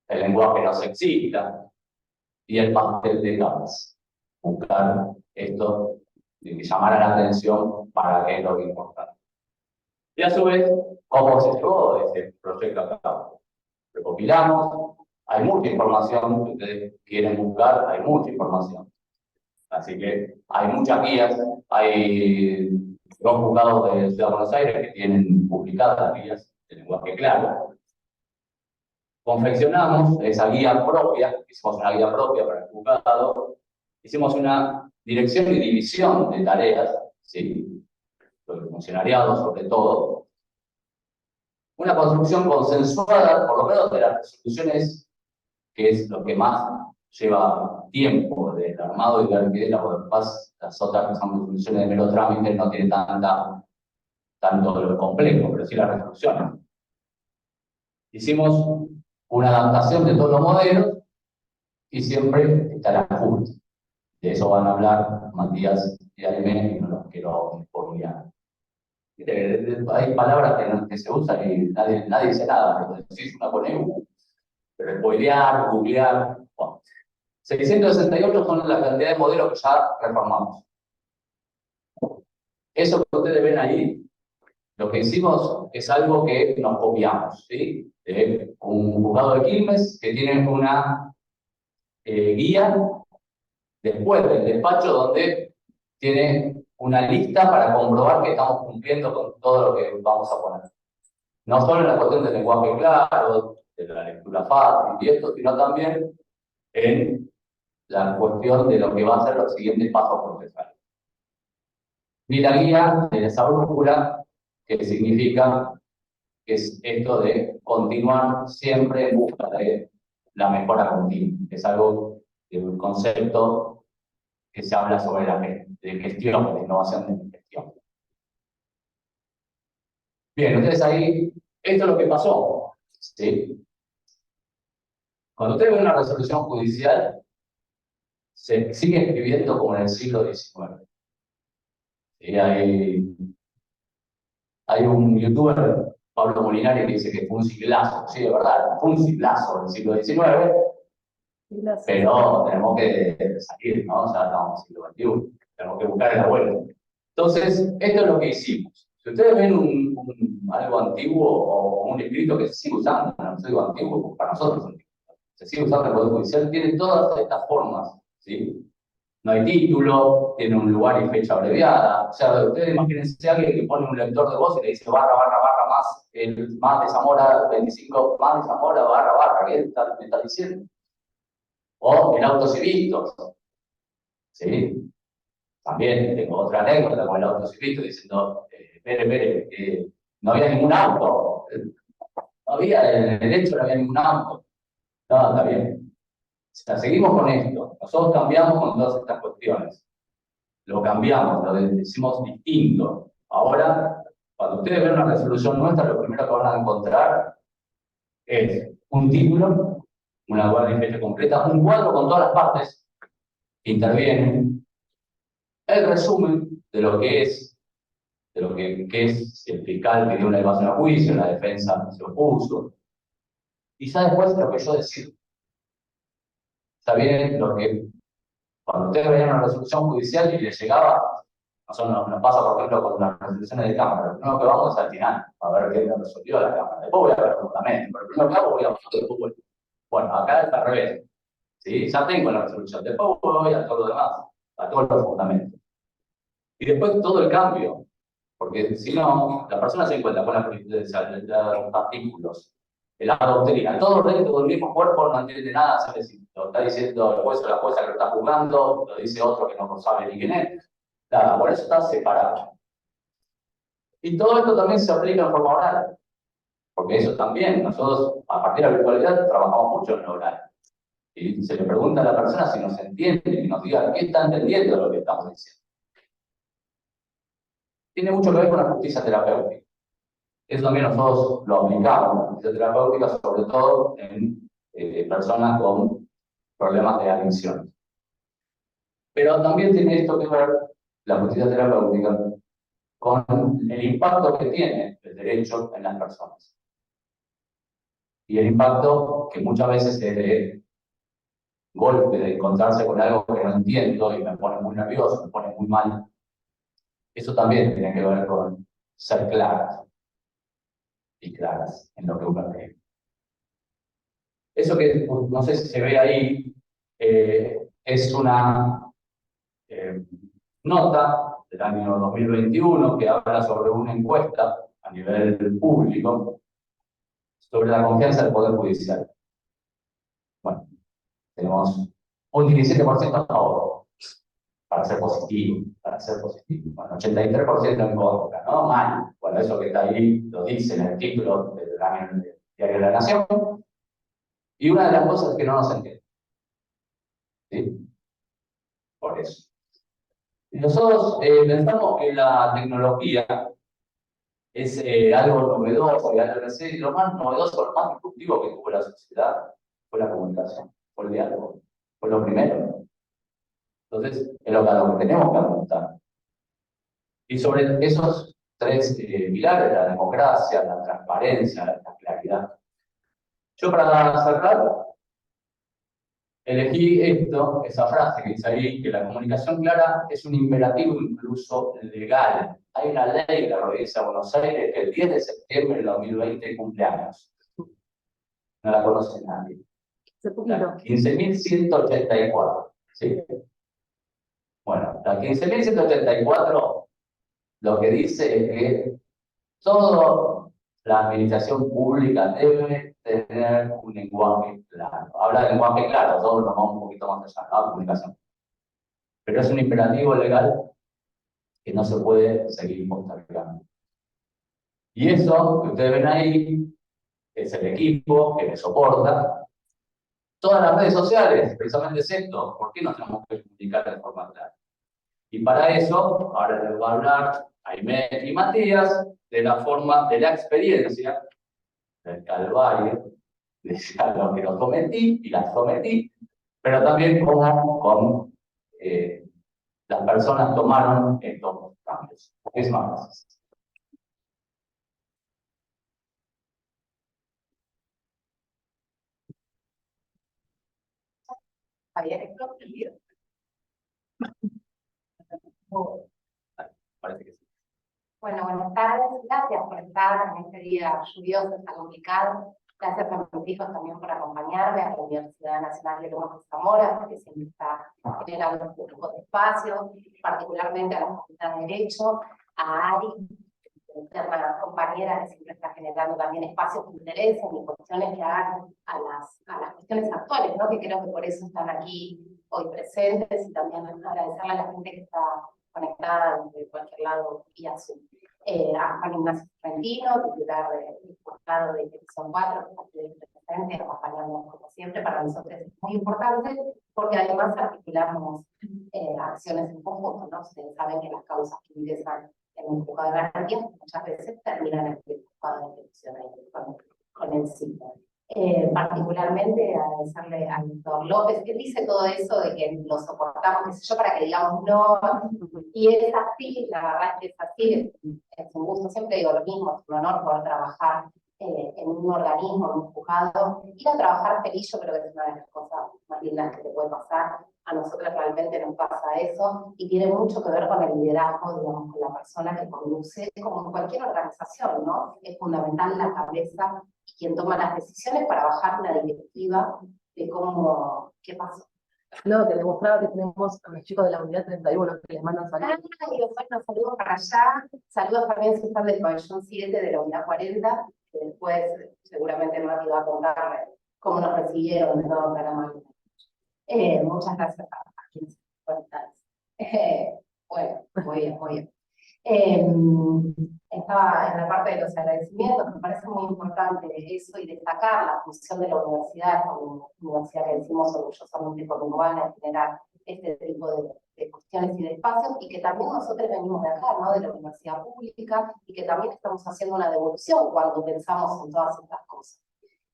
el lenguaje no sexista y el pastel de capas. Buscar esto y llamar a la atención para qué es lo que importante. Y a su vez, ¿cómo se llevó ese proyecto a cabo? Recopilamos, hay mucha información que ustedes quieren buscar, hay mucha información. Así que hay muchas guías, hay dos juzgados de Ciudad de Buenos Aires que tienen publicadas las guías de lenguaje claro. Confeccionamos esa guía propia, hicimos una guía propia para el juzgado, hicimos una dirección y división de tareas, ¿sí? Los funcionariados sobre todo, una construcción consensuada, por lo menos de las resoluciones, que es lo que más lleva tiempo del armado y de la arquitectura, porque las otras que son resoluciones de mero trámite no tienen tanto lo complejo, pero sí las resoluciones. Hicimos una adaptación de todos los modelos y siempre está el ajuste. De eso van a hablar Matías y Aime, y no los quiero spoilear. Hay palabras que se usan y nadie dice nada, pero decís una con EU. Pero spoilear, googlear. Bueno. 668 son la cantidad de modelos que ya reformamos. Eso que ustedes ven ahí, lo que hicimos es algo que nos copiamos, ¿sí? De un juzgado de Quilmes que tiene una guía después del despacho donde tiene una lista para comprobar que estamos cumpliendo con todo lo que vamos a poner. No solo en la cuestión del lenguaje claro, de la lectura fácil y esto, sino también en la cuestión de lo que va a ser los siguientes pasos procesales. Y la guía de esa brújula, que significa que es esto de continuar siempre en busca de la mejora continua. Es algo de un concepto que se habla sobre la gestión, de innovación de gestión. Bien, entonces ahí, esto es lo que pasó. ¿Sí? Cuando usted ve una resolución judicial, se sigue escribiendo como en el siglo XIX. ¿Sí? Hay un youtuber, Pablo Molinari, que dice que fue un siglazo. Sí, de verdad, fue un siglazo del siglo XIX, pero tenemos que salir, ¿no? Ya estamos en el siglo XXI, tenemos que buscar el abuelo. Entonces, esto es lo que hicimos. Si ustedes ven algo antiguo o un escrito que se sigue usando, no digo antiguo, para nosotros es antiguo. se sigue usando el Poder Judicial, tiene todas estas formas, ¿sí? No hay título, tiene un lugar y fecha abreviada. O sea, ustedes imagínense a alguien que pone un lector de voz y le dice barra, barra, barra, más, el más de Zamora, 25, más de Zamora, barra, barra, ¿qué me está diciendo? O el autocivistas, ¿sí? También tengo otra anécdota con el autocivistas diciendo, espere, no había ningún auto, no había, en el derecho no había ningún auto. No, está bien. O sea, seguimos con esto. Nosotros cambiamos con todas estas cuestiones. Lo cambiamos, lo decimos distinto. Ahora, cuando ustedes ven una resolución nuestra, lo primero que van a encontrar es un título, una guardia y fecha completa, un cuadro con todas las partes que intervienen, el resumen de lo que es, que es el fiscal que dio una elevación a juicio, la defensa se opuso, y ya después lo que yo decido. Ya viene lo que, cuando ustedes veían una resolución judicial y les llegaba, nosotros nos pasa, por ejemplo, con las resoluciones de Cámara. Lo primero que vamos es al final, a ver qué resolvió la Cámara. Después voy a ver el fundamento, pero primero que hago voy a ver después voy. Bueno, acá es al revés. ¿Sí? Ya tengo la resolución, después voy a todo lo demás, a todos los fundamentos. Y después todo el cambio, porque si no, la persona se encuentra con la jurisprudencia, los artículos, la doctrina, todo dentro del mismo cuerpo, no entiende nada, sabe si lo está diciendo el juez o la jueza que lo está juzgando, lo dice otro que no sabe ni quién es. Nada, por eso está separado. Y todo esto también se aplica en forma oral, porque eso también, nosotros a partir de la virtualidad trabajamos mucho en lo oral. Y se le pregunta a la persona si nos entiende, y nos diga qué está entendiendo lo que estamos diciendo. Tiene mucho que ver con la justicia terapéutica. Eso también nosotros lo aplicamos, la justicia terapéutica, sobre todo en personas con problemas de adicción. Pero también tiene esto que ver, la justicia terapéutica, con el impacto que tiene el derecho en las personas. Y el impacto que muchas veces es de golpe, de encontrarse con algo que no entiendo y me pone muy nervioso, me pone muy mal. Eso también tiene que ver con ser claras y claras en lo que uno cree. Eso que no sé si se ve ahí es una nota del año 2021 que habla sobre una encuesta a nivel público sobre la confianza del Poder Judicial. Bueno, tenemos un 17% a favor, para ser positivo, Bueno, 83% en contra, ¿no? Mal. Bueno, eso que está ahí lo dice en el título del Diario de la Nación. Y una de las cosas es que no nos entiende. ¿Sí? Por eso. Y nosotros pensamos que la tecnología es algo novedoso y algo reciente. Lo más novedoso, lo más disruptivo que tuvo la sociedad fue la comunicación, fue el diálogo, fue lo primero. Entonces, es lo que tenemos que apuntar. Y sobre esos tres pilares, la democracia, la transparencia, la claridad. Yo para cerrar, elegí esa frase que dice ahí, que la comunicación clara es un imperativo incluso legal. Hay una ley de la provincia de Buenos Aires que el 10 de septiembre del 2020 cumple años. No la conoce nadie. 15.184. ¿Sí? Bueno, la 15.184 lo que dice es que toda la administración pública debe tener un lenguaje claro. Habla de lenguaje claro, todos nos vamos un poquito más allá, ¿no? Comunicación. Pero es un imperativo legal que no se puede seguir postergando. Y eso que ustedes ven ahí es el equipo que me soporta. Todas las redes sociales, precisamente es esto. ¿Por qué nos tenemos que comunicar de forma clara? Y para eso, ahora les voy a hablar a Aimé y Matías de la forma, de la experiencia, del calvario, de lo que lo sometí y las sometí, pero también cómo con las personas tomaron estos cambios. Muchísimas gracias. Parece que sí. Bueno, buenas tardes. Gracias por estar en este día lluvioso, está complicado. Gracias a mis hijos también por acompañarme, a la Universidad Nacional de Lomas de Zamora, porque siempre está generando este tipo de espacios, particularmente a la Facultad de Derecho, a Ari, una compañera que siempre está generando también espacios que interesen y cuestiones que hagan a las cuestiones actuales, ¿no? Que creo que por eso están aquí hoy presentes, y también agradecerle a la gente que está conectada de cualquier lado vía Zoom. A Juan Ignacio Trentino, titular del juzgado de Petición 4, que está aquí presente, acompañándonos como siempre. Para nosotros es muy importante, porque además articulamos acciones en conjunto, ¿no? Ustedes saben que las causas que ingresan en un juzgado de garantías muchas veces terminan en el juzgado de petición con el sitio. Particularmente agradecerle al doctor López, que dice todo eso de que lo soportamos, qué sé yo, para que digamos no, y es así, la verdad es que es así, es un gusto, siempre digo lo mismo, es un honor poder trabajar en un organismo, en un juzgado, ir a trabajar feliz. Yo creo que es una de las cosas más lindas que te puede pasar. A nosotros realmente nos pasa eso, y tiene mucho que ver con el liderazgo, digamos, con la persona que conduce, como en cualquier organización, ¿no? Es fundamental la cabeza y quien toma las decisiones para bajar una directiva de cómo, qué pasó. No, que demostraba que tenemos a los chicos de la unidad 31 que les mandan saludos. Bueno, saludos para allá, saludos también si están del pabellón 7 de la unidad 40, que después seguramente Mati va a contar cómo nos recibieron de todo Panamá. Muchas gracias a quienes están. Bueno, muy bien, muy bien. Estaba en la parte de los agradecimientos, me parece muy importante eso, y destacar la función de la universidad como universidad que decimos orgullosamente conurbana, en generar este tipo de cuestiones y de espacios, y que también nosotros venimos de acá, ¿no? De la universidad pública, y que también estamos haciendo una devolución cuando pensamos en todas estas cosas.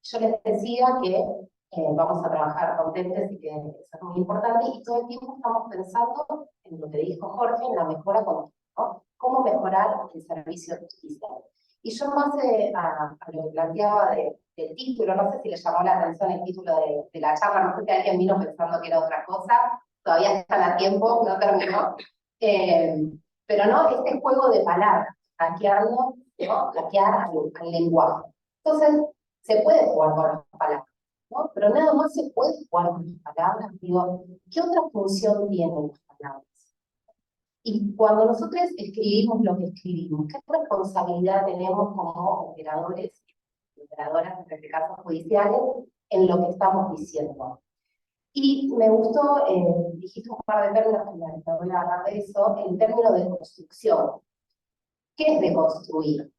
Yo les decía que vamos a trabajar contentes, y que eso es muy importante, y todo el tiempo estamos pensando en lo que dijo Jorge, en la mejora continua, ¿no? Cómo mejorar el servicio judicial. Y yo en base a lo que planteaba del título, no sé si le llamó la atención el título de la charla, no sé si alguien vino pensando que era otra cosa, todavía están a tiempo, no terminó. Pero no, este juego de palabras, hackeando, ¿no? Hackear al lenguaje. Entonces, se puede jugar con las palabras, ¿no? Pero nada más se puede jugar con las palabras. Digo, ¿qué otra función tienen las palabras? Y cuando nosotros escribimos lo que escribimos, ¿qué responsabilidad tenemos como operadores y operadoras, en este caso judiciales, en lo que estamos diciendo? Y me gustó, dijiste un par de términos que me voy a hablar de eso, el término de construcción. ¿Qué es deconstruir?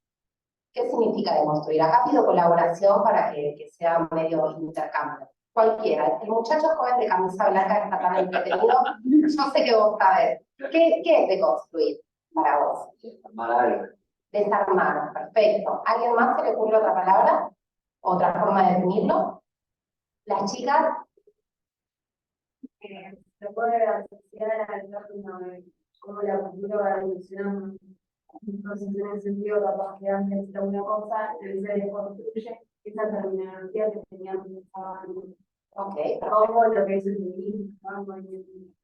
¿Qué significa deconstruir? Acá pido colaboración para que sea medio intercambio. Cualquiera. El muchacho joven de camisa blanca que está tan entretenido, yo sé que vos sabés. ¿Qué es deconstruir para vos? Desarmar. Desarmar, perfecto. ¿Alguien más se le ocurre otra palabra? ¿Otra forma de definirlo? Las chicas. Se puede asociar a cómo la cultura va evolucionando. Entonces, en ese sentido, capaz que antes era una cosa y se desconstruye esa terminología que teníamos antes. Ok, Como lo que es el feminismo, ¿no?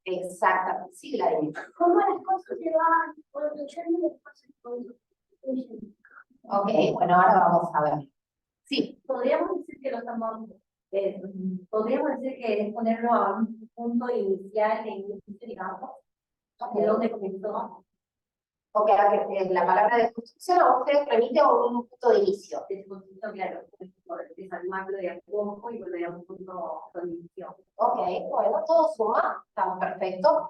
exactamente, sí, la de ¿Cómo las cosas se van construyendo y después se construyen? Ok, bueno, ahora vamos a ver. Sí, Podríamos decir que lo estamos, podríamos decir que es ponerlo a un punto inicial e inicio, digamos, de dónde comenzó. ok, la palabra deconstrucción a usted remite a un punto de inicio. Desconstrucción, claro, desarmarlo de a poco y volver a un punto de inicio. Ok, bueno, todo suma, está perfecto.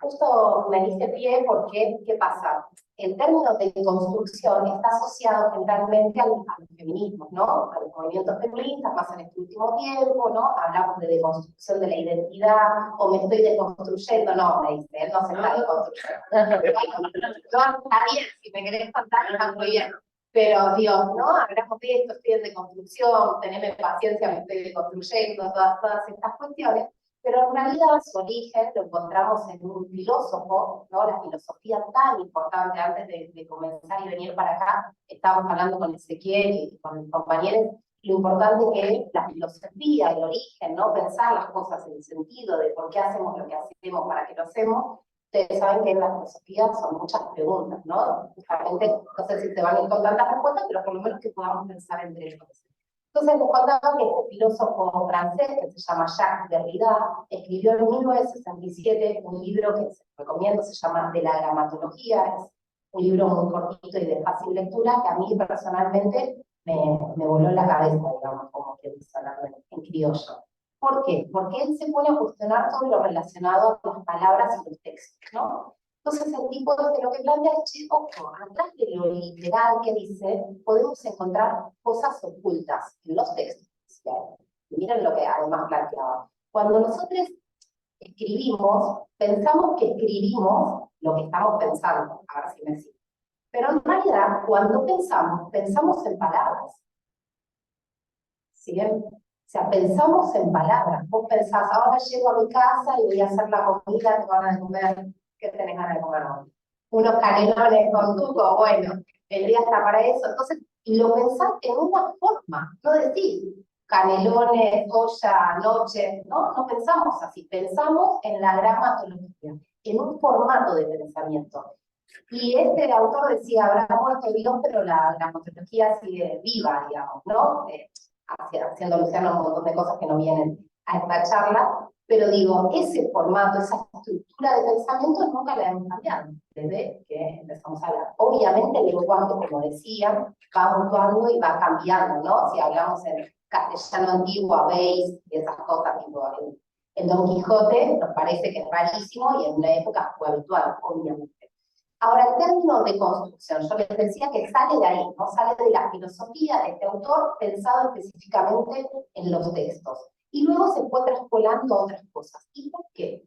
Justo me diste pie porque, ¿qué pasa? El término de construcción está asociado generalmente a los feminismos, ¿no? A los movimientos feministas, más en este último tiempo, ¿no? Hablamos de deconstrucción de la identidad, o me estoy deconstruyendo, no, me dice, él no se está deconstruyendo. No, está bien, si me querés contar, está muy bien. Pero Dios, ¿no? Hablamos de esto, estoy en deconstrucción, teneme paciencia, me estoy deconstruyendo, todas estas cuestiones. Pero en realidad su origen lo encontramos en un filósofo, ¿no? La filosofía tan importante. Antes de comenzar y venir para acá, estábamos hablando con Ezequiel y con mis compañeros, lo importante que es la filosofía, el origen, ¿no? Pensar las cosas en el sentido de por qué hacemos lo que hacemos, para qué lo hacemos. Ustedes saben que en la filosofía son muchas preguntas, ¿no? Justamente, no sé si se van a ir con tantas respuestas, pero por lo menos que podamos pensar entre ellos. Entonces les contaba que este filósofo francés, que se llama Jacques Derrida, escribió en 1967 un libro que se recomiendo, se llama De la gramatología, es un libro muy cortito y de fácil lectura, que a mí personalmente me voló la cabeza, digamos, como que dice en criollo. ¿Por qué? Porque él se pone a cuestionar todo lo relacionado a las palabras y los textos, ¿no? Entonces el tipo de lo que plantea es, che, ojo, atrás de lo literal que dice, podemos encontrar cosas ocultas en los textos. Y miren lo que además planteaba. Cuando nosotros escribimos, pensamos que escribimos lo que estamos pensando, a ver si me sigo. Pero en realidad, cuando pensamos en palabras. ¿Sí? O sea, pensamos en palabras. Vos pensás, ahora llego a mi casa y voy a hacer la comida, te van a comer. ¿Qué tenés ganas de comer hoy? Unos canelones con tuco, bueno, el día está para eso. Entonces, lo pensás en una forma, no decís canelones, olla, noche, ¿no? No pensamos así, pensamos en la gramatología, en un formato de pensamiento. Y este autor decía, habrá muerto Dios, pero la gramatología sigue viva, digamos, ¿no? Haciendo alusión a un montón de cosas que no vienen a esta charla, pero digo, ese formato, esa estructura de pensamiento nunca la hemos cambiado desde que empezamos a hablar. Obviamente el lenguaje, como decía, va mutando y va cambiando, ¿no? Si hablamos en castellano antiguo, veis, y esas cosas, tipo el Don Quijote, nos parece que es rarísimo y en una época fue habitual, obviamente. Ahora, en términos de construcción, yo les decía que sale de ahí, ¿no? Sale de la filosofía de este autor pensado específicamente en los textos. Y luego se fue traspolando a otras cosas. ¿Y por qué?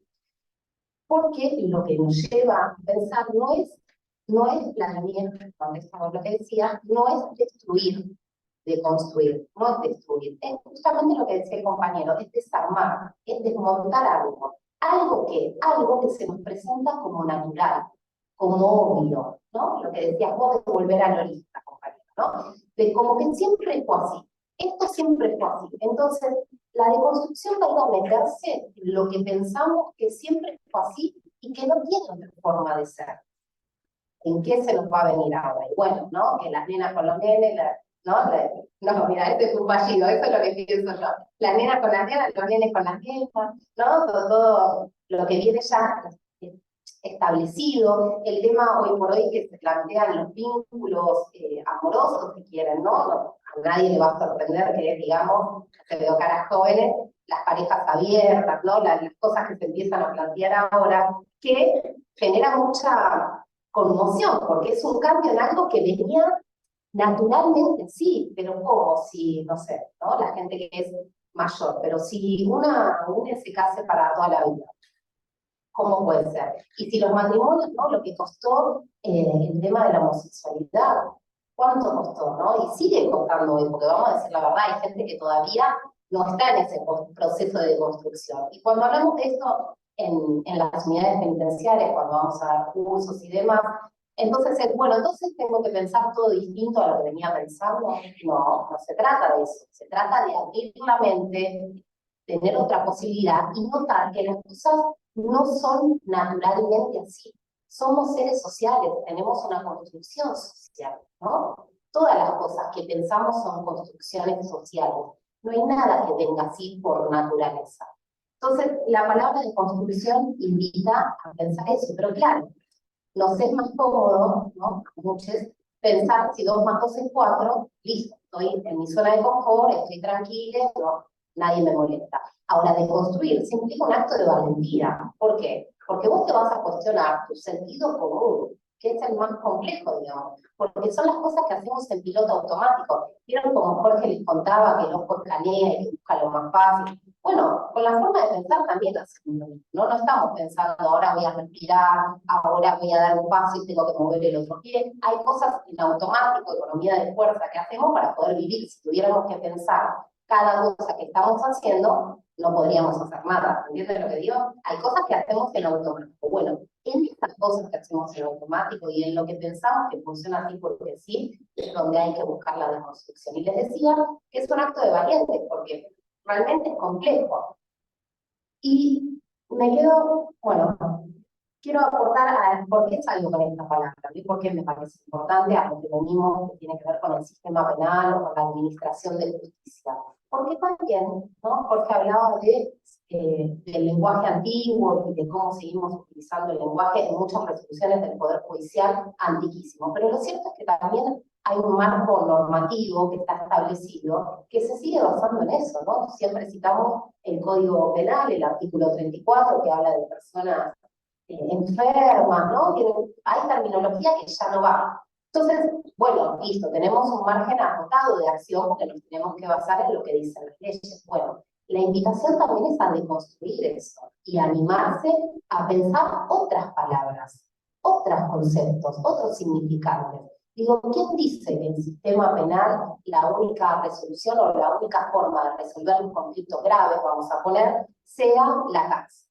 Porque lo que nos lleva a pensar no es planeamiento, contestamos lo que decía, no es destruir, deconstruir, no es destruir. Es justamente lo que decía el compañero, es desarmar, es desmontar algo que se nos presenta como natural, como obvio, ¿no? Lo que decías vos de volver al origen, compañero, ¿no? De como que siempre fue así. Esto siempre fue así. Entonces, la deconstrucción va a meterse en lo que pensamos que siempre fue así y que no tiene otra forma de ser. ¿En qué se nos va a venir ahora? Y bueno, ¿no? Que las nenas con los nenes, no, mira, este es un fallido, eso es lo que pienso yo. Las nenas con las nenas, los nenes con las nenas, ¿no? Todo lo que viene ya establecido, el tema hoy por hoy que se plantean los vínculos amorosos, si quieren, ¿no? A nadie le va a sorprender que, digamos, se veo caras jóvenes, las parejas abiertas, ¿no? Las cosas que se empiezan a plantear ahora, que genera mucha conmoción, porque es un cambio en algo que venía naturalmente, sí, pero como si, no sé, ¿no? La gente que es mayor, pero si una se case para toda la vida, ¿cómo puede ser? Y si los matrimonios, ¿no? Lo que costó el tema de la homosexualidad, ¿cuánto costó, no? Y sigue costando hoy, porque vamos a decir la verdad, hay gente que todavía no está en ese proceso de deconstrucción. Y cuando hablamos de eso en las unidades penitenciarias, cuando vamos a dar cursos y demás, entonces, bueno, entonces tengo que pensar todo distinto a lo que venía pensando. No, no se trata de eso. Se trata de abrir la mente, tener otra posibilidad y notar que las cosas no son naturalmente así. Somos seres sociales, tenemos una construcción social, ¿no? Todas las cosas que pensamos son construcciones sociales. No hay nada que venga así por naturaleza. Entonces, la palabra de construcción invita a pensar eso, pero claro, nos es más cómodo, ¿no? Muchos, pensar si 2 más 2 es 4, listo, estoy en mi zona de confort, estoy tranquila, no, nadie me molesta. Ahora, de construir se implica un acto de valentía. ¿Por qué? Porque vos te vas a cuestionar tu sentido común, que es el más complejo, digamos, porque son las cosas que hacemos en piloto automático. ¿Vieron como Jorge les contaba que el ojo escanea y que busca lo más fácil? Bueno, con la forma de pensar también hacemos, ¿no? No estamos pensando, ahora voy a respirar, ahora voy a dar un paso y tengo que mover el otro pie. Hay cosas en automático, economía de fuerza, que hacemos para poder vivir. Si tuviéramos que pensar cada cosa que estamos haciendo, no podríamos hacer nada. ¿Entiendes lo que digo? Hay cosas que hacemos en automático. Bueno, en estas cosas que hacemos en automático y en lo que pensamos que funciona así porque sí, es donde hay que buscar la deconstrucción. Y les decía que es un acto de valiente, porque realmente es complejo. Y me quedo, bueno, quiero aportar a por qué salgo con esta palabra, y por qué me parece importante a lo que venimos, que tiene que ver con el sistema penal o con la administración de justicia. Porque también, ¿no? Jorge hablaba del lenguaje antiguo y de cómo seguimos utilizando el lenguaje en muchas resoluciones del Poder Judicial antiquísimo. Pero lo cierto es que también hay un marco normativo que está establecido que se sigue basando en eso, ¿no? Siempre citamos el Código Penal, el artículo 34, que habla de personas enfermas, ¿no? Hay terminología que ya no va. Entonces, bueno, listo, tenemos un margen acotado de acción porque nos tenemos que basar en lo que dicen las leyes. Bueno, la invitación también es a deconstruir eso y animarse a pensar otras palabras, otros conceptos, otros significantes. Digo, ¿quién dice que el sistema penal, la única resolución o la única forma de resolver un conflicto grave, vamos a poner, sea la cárcel?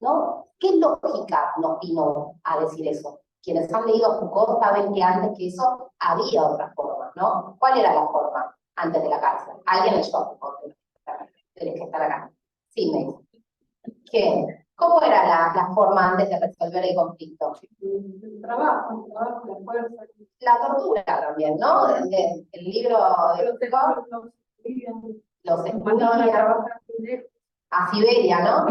¿No? ¿Qué lógica nos vino a decir eso? Quienes han leído Foucault saben que antes que eso había otras formas, ¿no? ¿Cuál era la forma antes de la cárcel? Alguien leyó a Foucault, del que está acá. Sí, me dice. ¿Qué? ¿Cómo era la forma antes de resolver el conflicto? El trabajo, la fuerza. La tortura también, ¿no? El libro de Foucault, los exponían a Siberia, ¿no?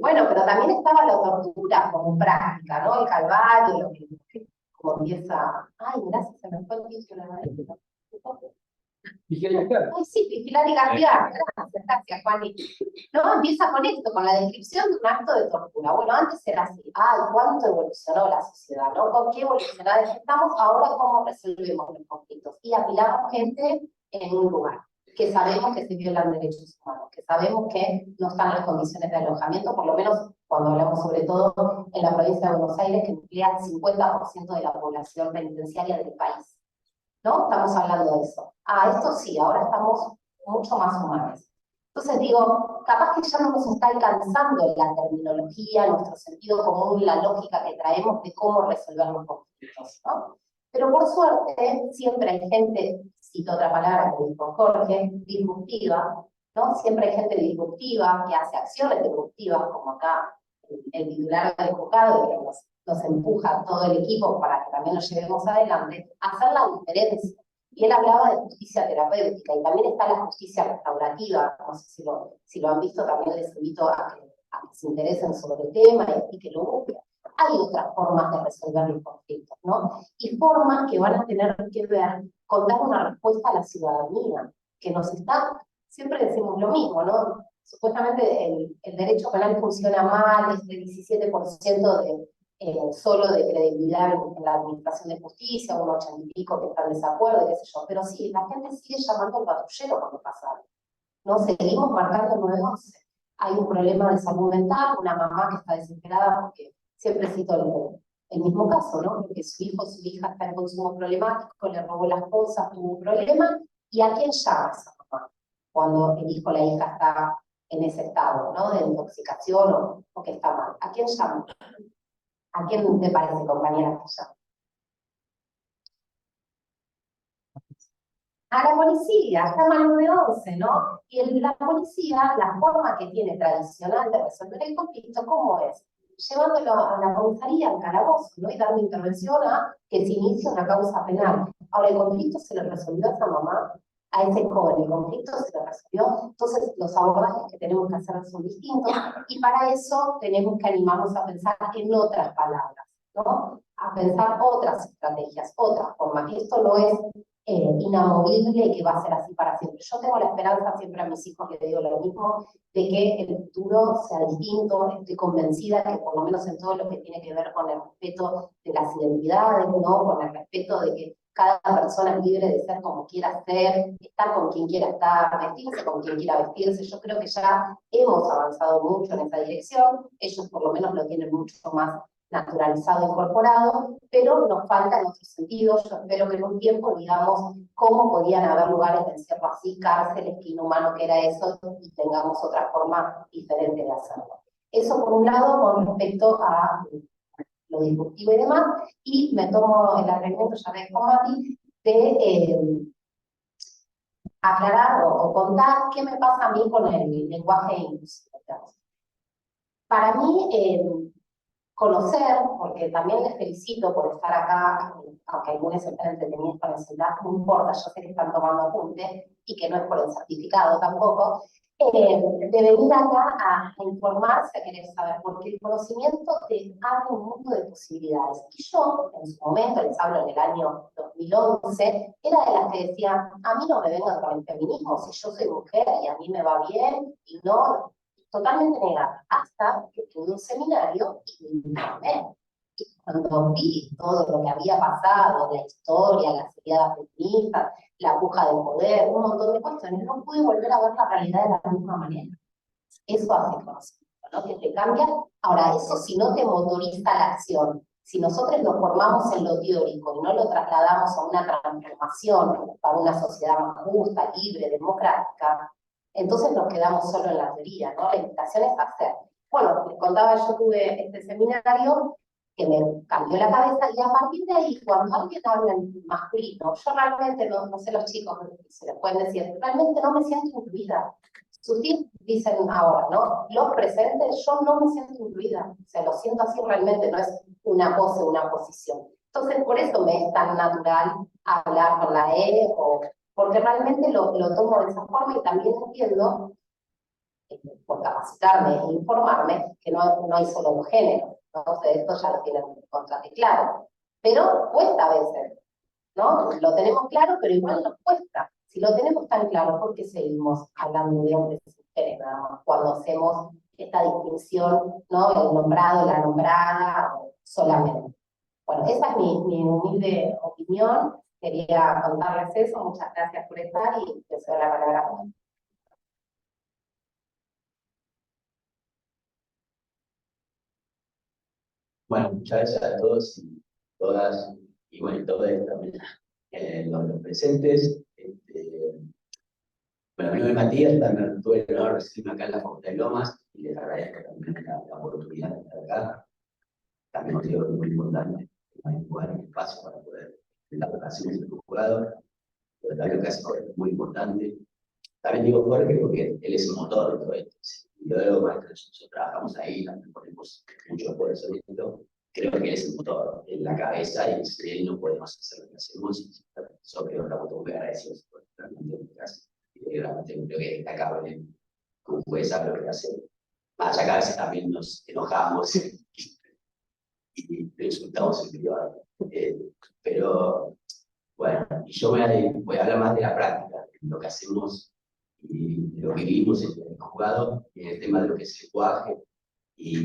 Bueno, pero también estaba la tortura como práctica, ¿no? El calvario, lo que como empieza. Ay, gracias, se me fue el vicio la nariz. Ay, sí, vigilar y castigar. Gracias, Juani. No, empieza con esto, con la descripción de un acto de tortura. Bueno, antes era así. Ay, cuánto evolucionó la sociedad, ¿no? ¿Con qué evolucionada estamos? Ahora, ¿cómo resolvemos los conflictos? Y apilamos gente en un lugar, que sabemos que se violan derechos humanos, que sabemos que no están las condiciones de alojamiento, por lo menos cuando hablamos sobre todo en la provincia de Buenos Aires, que emplea el 50% de la población penitenciaria del país. ¿No? Estamos hablando de eso. Ah, esto sí, ahora estamos mucho más humanos. Entonces digo, capaz que ya no nos está alcanzando la terminología, nuestro sentido común, la lógica que traemos de cómo resolver los conflictos, ¿no? Pero por suerte, siempre hay gente, cito otra palabra que dijo Jorge, disruptiva, ¿no? Siempre hay gente disruptiva que hace acciones disruptivas, como acá el titular del juzgado, que nos empuja todo el equipo para que también nos llevemos adelante, a hacer la diferencia. Y él hablaba de justicia terapéutica, y también está la justicia restaurativa, no sé si lo han visto, también les invito a que se interesen sobre el tema y que lo busquen. Hay otras formas de resolver los conflictos, ¿no? Y formas que van a tener que ver con dar una respuesta a la ciudadanía, que nos está, siempre decimos lo mismo, ¿no? Supuestamente el derecho penal funciona mal, es de 17% solo de credibilidad en la administración de justicia, un 80 y pico que está en desacuerdo, qué sé yo, pero sí, la gente sigue llamando al patrullero cuando pasa algo, ¿no? Seguimos marcando el 911. Hay un problema de salud mental, una mamá que está desesperada porque siempre cito el mismo caso, ¿no? Porque su hijo o su hija está en consumo problemático, le robó las cosas, tuvo un problema, ¿y a quién llama esa mamá? Cuando el hijo o la hija está en ese estado, ¿no? De intoxicación o que está mal. ¿A quién llama? ¿A quién te parece, compañera, que llama? A la policía, llama al 911, ¿no? Y la policía, la forma que tiene tradicional de resolver el conflicto, ¿cómo es? Llevándolo a la comisaría, al calabozo, ¿no? Y dando intervención a que se inicie una causa penal. Ahora, el conflicto se le resolvió a esa mamá, a ese joven, el conflicto se le resolvió, entonces los abordajes que tenemos que hacer son distintos, y para eso tenemos que animarnos a pensar en otras palabras, ¿no? A pensar otras estrategias, otras formas. Esto no es inamovible y que va a ser así para siempre. Yo tengo la esperanza, siempre a mis hijos les digo lo mismo, de que el futuro sea distinto. Estoy convencida que por lo menos en todo lo que tiene que ver con el respeto de las identidades, ¿no? Con el respeto de que cada persona es libre de ser como quiera ser, estar con quien quiera estar, vestirse con quien quiera vestirse. Yo creo que ya hemos avanzado mucho en esa dirección. Ellos por lo menos lo tienen mucho más naturalizado, incorporado, pero nos falta en otro sentido. Yo espero que en un tiempo digamos cómo podían haber lugares de encierro así, cárceles, que inhumano que era eso, y tengamos otra forma diferente de hacerlo. Eso por un lado con respecto a lo disruptivo y demás, y me tomo el atrevimiento, ya ves con Mati, de aclarar o contar qué me pasa a mí con el lenguaje inclusivo. Para mí, conocer, porque también les felicito por estar acá, aunque algunos están entretenidos con el celular, no importa, yo sé que están tomando apuntes y que no es por el certificado tampoco, de venir acá a informarse, a querer saber, porque el conocimiento te abre un mundo de posibilidades. Y yo, en su momento, les hablo en el año 2011, era de las que decía, a mí no me vengan con el feminismo, si yo soy mujer y a mí me va bien, y no, totalmente negada, hasta que tuve un seminario y me informé. Y cuando vi todo lo que había pasado, la historia, las ideas feministas, la puja de poder, un montón de cuestiones, no pude volver a ver la realidad de la misma manera. Eso hace conocimiento, ¿no? Que te cambia. Ahora, eso si no te motoriza la acción, si nosotros nos formamos en lo teórico y no lo trasladamos a una transformación para una sociedad más justa, libre, democrática, entonces nos quedamos solo en la teoría, ¿no? La invitación es hacer. Bueno, les contaba, yo tuve este seminario que me cambió la cabeza, y a partir de ahí, cuando alguien habla en masculino, yo realmente, no sé los chicos se les pueden decir, realmente no me siento incluida. Ustedes dicen ahora, ¿no? Los presentes, yo no me siento incluida, o sea, lo siento así realmente, no es una pose, una posición. Entonces, por eso me es tan natural hablar con la E, o porque realmente lo tomo de esa forma, y también entiendo, por capacitarme e informarme, que no hay solo un género, ¿no? Ustedes esto ya lo tienen bastante claro. Pero cuesta a veces, ¿no? Lo tenemos claro, pero igual nos cuesta. Si lo tenemos tan claro, ¿por qué seguimos hablando de hombres y mujeres nada más cuando hacemos esta distinción, ¿no? El nombrado, la nombrada, solamente? Bueno, esa es mi humilde opinión. Quería contarles eso. Muchas gracias por estar y les doy la palabra. Bueno, muchas gracias a todos y todas, y bueno, y todos también, los presentes. Bueno, mi nombre es Matías, también tuve el honor de recibirme acá en la Facultad de Lomas, y les agradezco también la oportunidad de estar acá. También os digo que es muy importante, no hay lugar ni espacio para poder dar ocasiones del juzgado, pero también casi es muy importante. También digo Jorge porque él es el motor de todo esto. Y luego, bueno, nosotros trabajamos ahí, también ponemos mucho por eso. Creo que él es el motor, en la cabeza, y sin él no podemos hacer lo que hacemos. Y yo creo que estamos muy agradecidos por realmente realmente creo que destacable como jueza lo que hace. Más allá que a veces también nos enojamos y lo insultamos en privado. Pero bueno, y yo voy a hablar más de la práctica, de lo que hacemos y de lo que vivimos en el juzgado, en el tema de lo que es el lenguaje y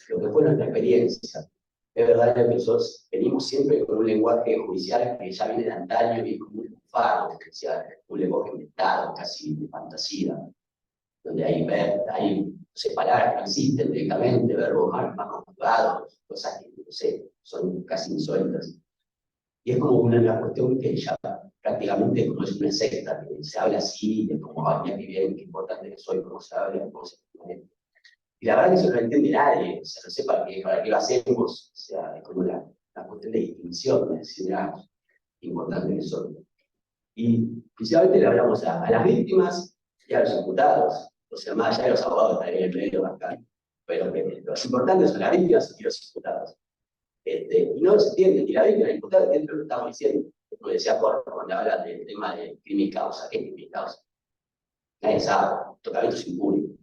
lo que fue nuestra experiencia. Es verdad que nosotros venimos siempre con un lenguaje judicial que ya viene de antaño y como un faro judicial, un lenguaje inventado, casi de fantasía, donde hay no sé, palabras que no existen directamente, verbos más conjugados, cosas que, no sé, son casi insólitas. Y es como una cuestión que ya prácticamente como es una secta, que se habla así, es como, ay, mira qué bien, qué importante que soy, cómo se habla, cómo se pone. Y la verdad que eso no lo entiende nadie, o sea, no sé para qué lo hacemos, o sea, es como la cuestión de distinción, de decir, importante que soy. Y principalmente le hablamos a las víctimas y a los imputados, o sea, más allá de los abogados que están en el medio acá, pero que los importantes son las víctimas y los imputados. Y no se entiende, ni la víctima ni el imputado entiende lo que estamos diciendo. Como decía Jorge, cuando habla del tema de crimen y causa, ¿qué es crimen y causa? Nadie sabe, tocamiento sin público,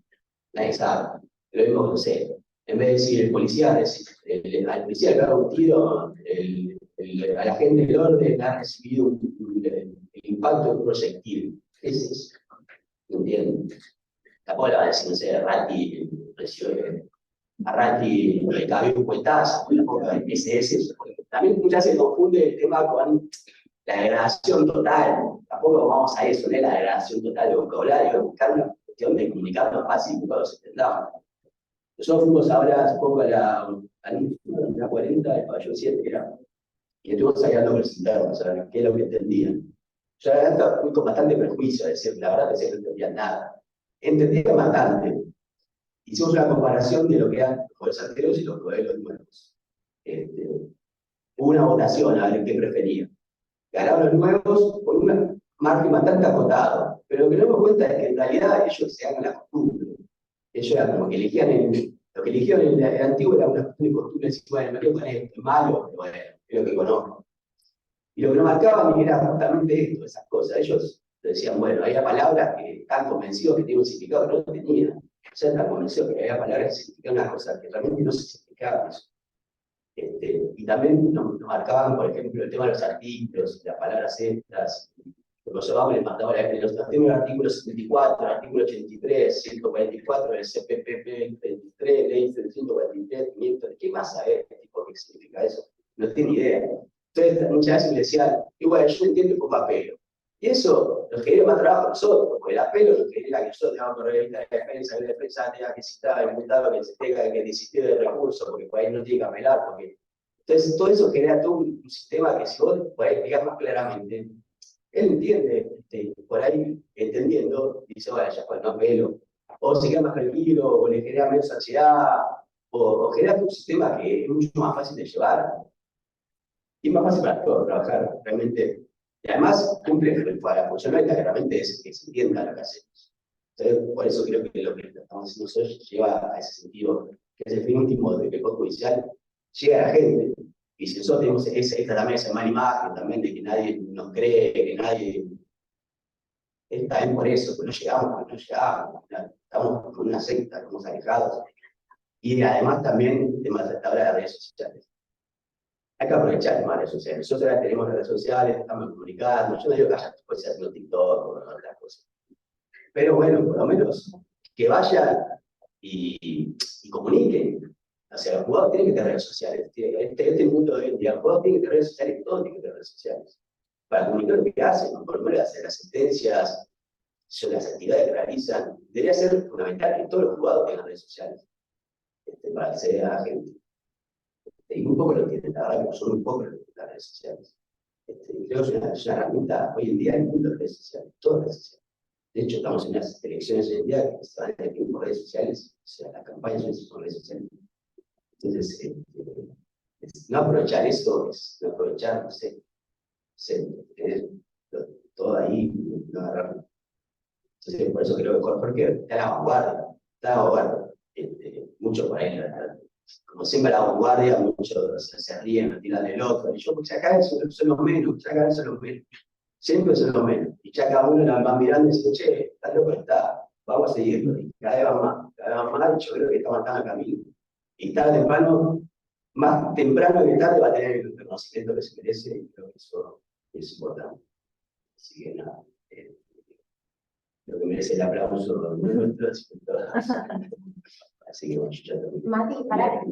nadie sabe. Lo mismo que no sé, en vez de decir el policía, al policía le da un tiro, a la gente del orden ha recibido el impacto de un proyectil. ¿Qué es eso? ¿No entienden? Tampoco le van a decir, no sé, Ratti a Ratti le cabió un cuetazo, SS. También muchas veces se confunde el tema con la degradación total. Tampoco vamos a eso, no es la degradación total de vocabulario, es buscar una cuestión de comunicarnos fácil y todos entendamos. Nosotros fuimos ahora hace poco a la 40 del pabellón 7, y estuvimos ahí hablando con los internos, a ver qué es lo que entendían. Yo la verdad fui con bastante prejuicio, es decir, la verdad pensé que no entendían nada. Entendía bastante. Hicimos una comparación de lo que eran los modelos anteriores y los modelos nuevos. Hubo una votación a ver qué preferían. Ganaron los nuevos con un margen bastante acotado, pero lo que nos damos cuenta es que en realidad ellos se hagan la costumbre. Ellos eran como que elegían Lo que eligieron en el antiguo era una cuestión de costumbre, decir, bueno, me quedo con esto, es malo, pero bueno, es lo que conozco. Y lo que nos marcaban era justamente esto, esas cosas. Ellos decían, bueno, había palabras que están convencidos que tienen un significado que no tenían. O sea, están convencidos que había palabras que significaban una cosa que realmente no se significaban eso. Y también nos marcaban, por ejemplo, el tema de los artículos, las palabras estas. Los llevamos les mandaba el artículo 74, el artículo 83, 144 del CPPP 23, ley 143, 500. ¿Qué más saber qué significa eso? No tiene idea. Entonces, muchas veces me decían, igual, yo entiendo como apelo. Y eso nos genera más trabajo a nosotros, porque el apelo nos genera que nosotros tengamos que revisar la defensa tenga que citar, inventado que se tenga que desistir de recursos, porque por ahí no tiene que apelar. Entonces, todo eso genera todo un sistema que si vos podés explicar más claramente, él entiende, por ahí entendiendo, dice, vaya, ya pues no apelo. O se queda más tranquilo, o le genera menos ansiedad, o genera un sistema que es mucho más fácil de llevar. Y más fácil para todos trabajar, realmente. Y además cumple para la funcionalidad que realmente es que se entienda lo que hacemos. Entonces, por eso creo que lo que estamos haciendo nosotros lleva a ese sentido, que es el fin último del Poder Judicial, llega a la gente. Y si nosotros tenemos esta también esa mala imagen también de que nadie nos cree, que nadie... Es también por eso, que no llegamos, estamos con una secta, estamos alejados. Y además también el tema de las redes sociales. Hay que aprovechar las redes sociales. Nosotros ahora tenemos redes sociales, estamos comunicando. Yo no digo que haya después haciendo TikTok o otras cosas. Pero bueno, por lo menos que vayan y comuniquen. O sea, los jugadores tienen que tener redes sociales. Este mundo de hoy en día, los jugadores tienen que tener redes sociales, todos tienen que tener redes sociales. Para comunicar lo que hacen, ¿no? Por lo menos hacer las sentencias, las actividades que realizan. Debería ser fundamental que todos los jugadores tengan redes sociales para acceder a la gente. Y un poco lo tienen, la verdad que son un poco lo que tienen las redes sociales. Creo que es una herramienta, hoy en día hay muchas redes sociales, todas las redes sociales. De hecho, estamos en las elecciones hoy en día que se van a elegir por redes sociales, o sea, las campañas son redes sociales. Entonces, no aprovechar eso es no aprovechar, no sé, tener todo ahí, no agarrarlo. Entonces, por eso creo que Jorge está a la vanguardia, mucho por ahí, como siempre a la vanguardia, muchos se ríen, me tiran del otro, y yo, pues acá son los menos, acá son los menos, siempre son los menos, y ya cada uno la va mirando y dice, che, está loco, vamos a seguirlo, y cada vez va más, y yo creo que está marcando el camino, y tarde o temprano, más temprano que tarde va a tener el reconocimiento que se merece, y creo que eso es importante. Así que nada, lo que merece el aplauso de nuestros. Así que bueno, yo ya terminé. Mati,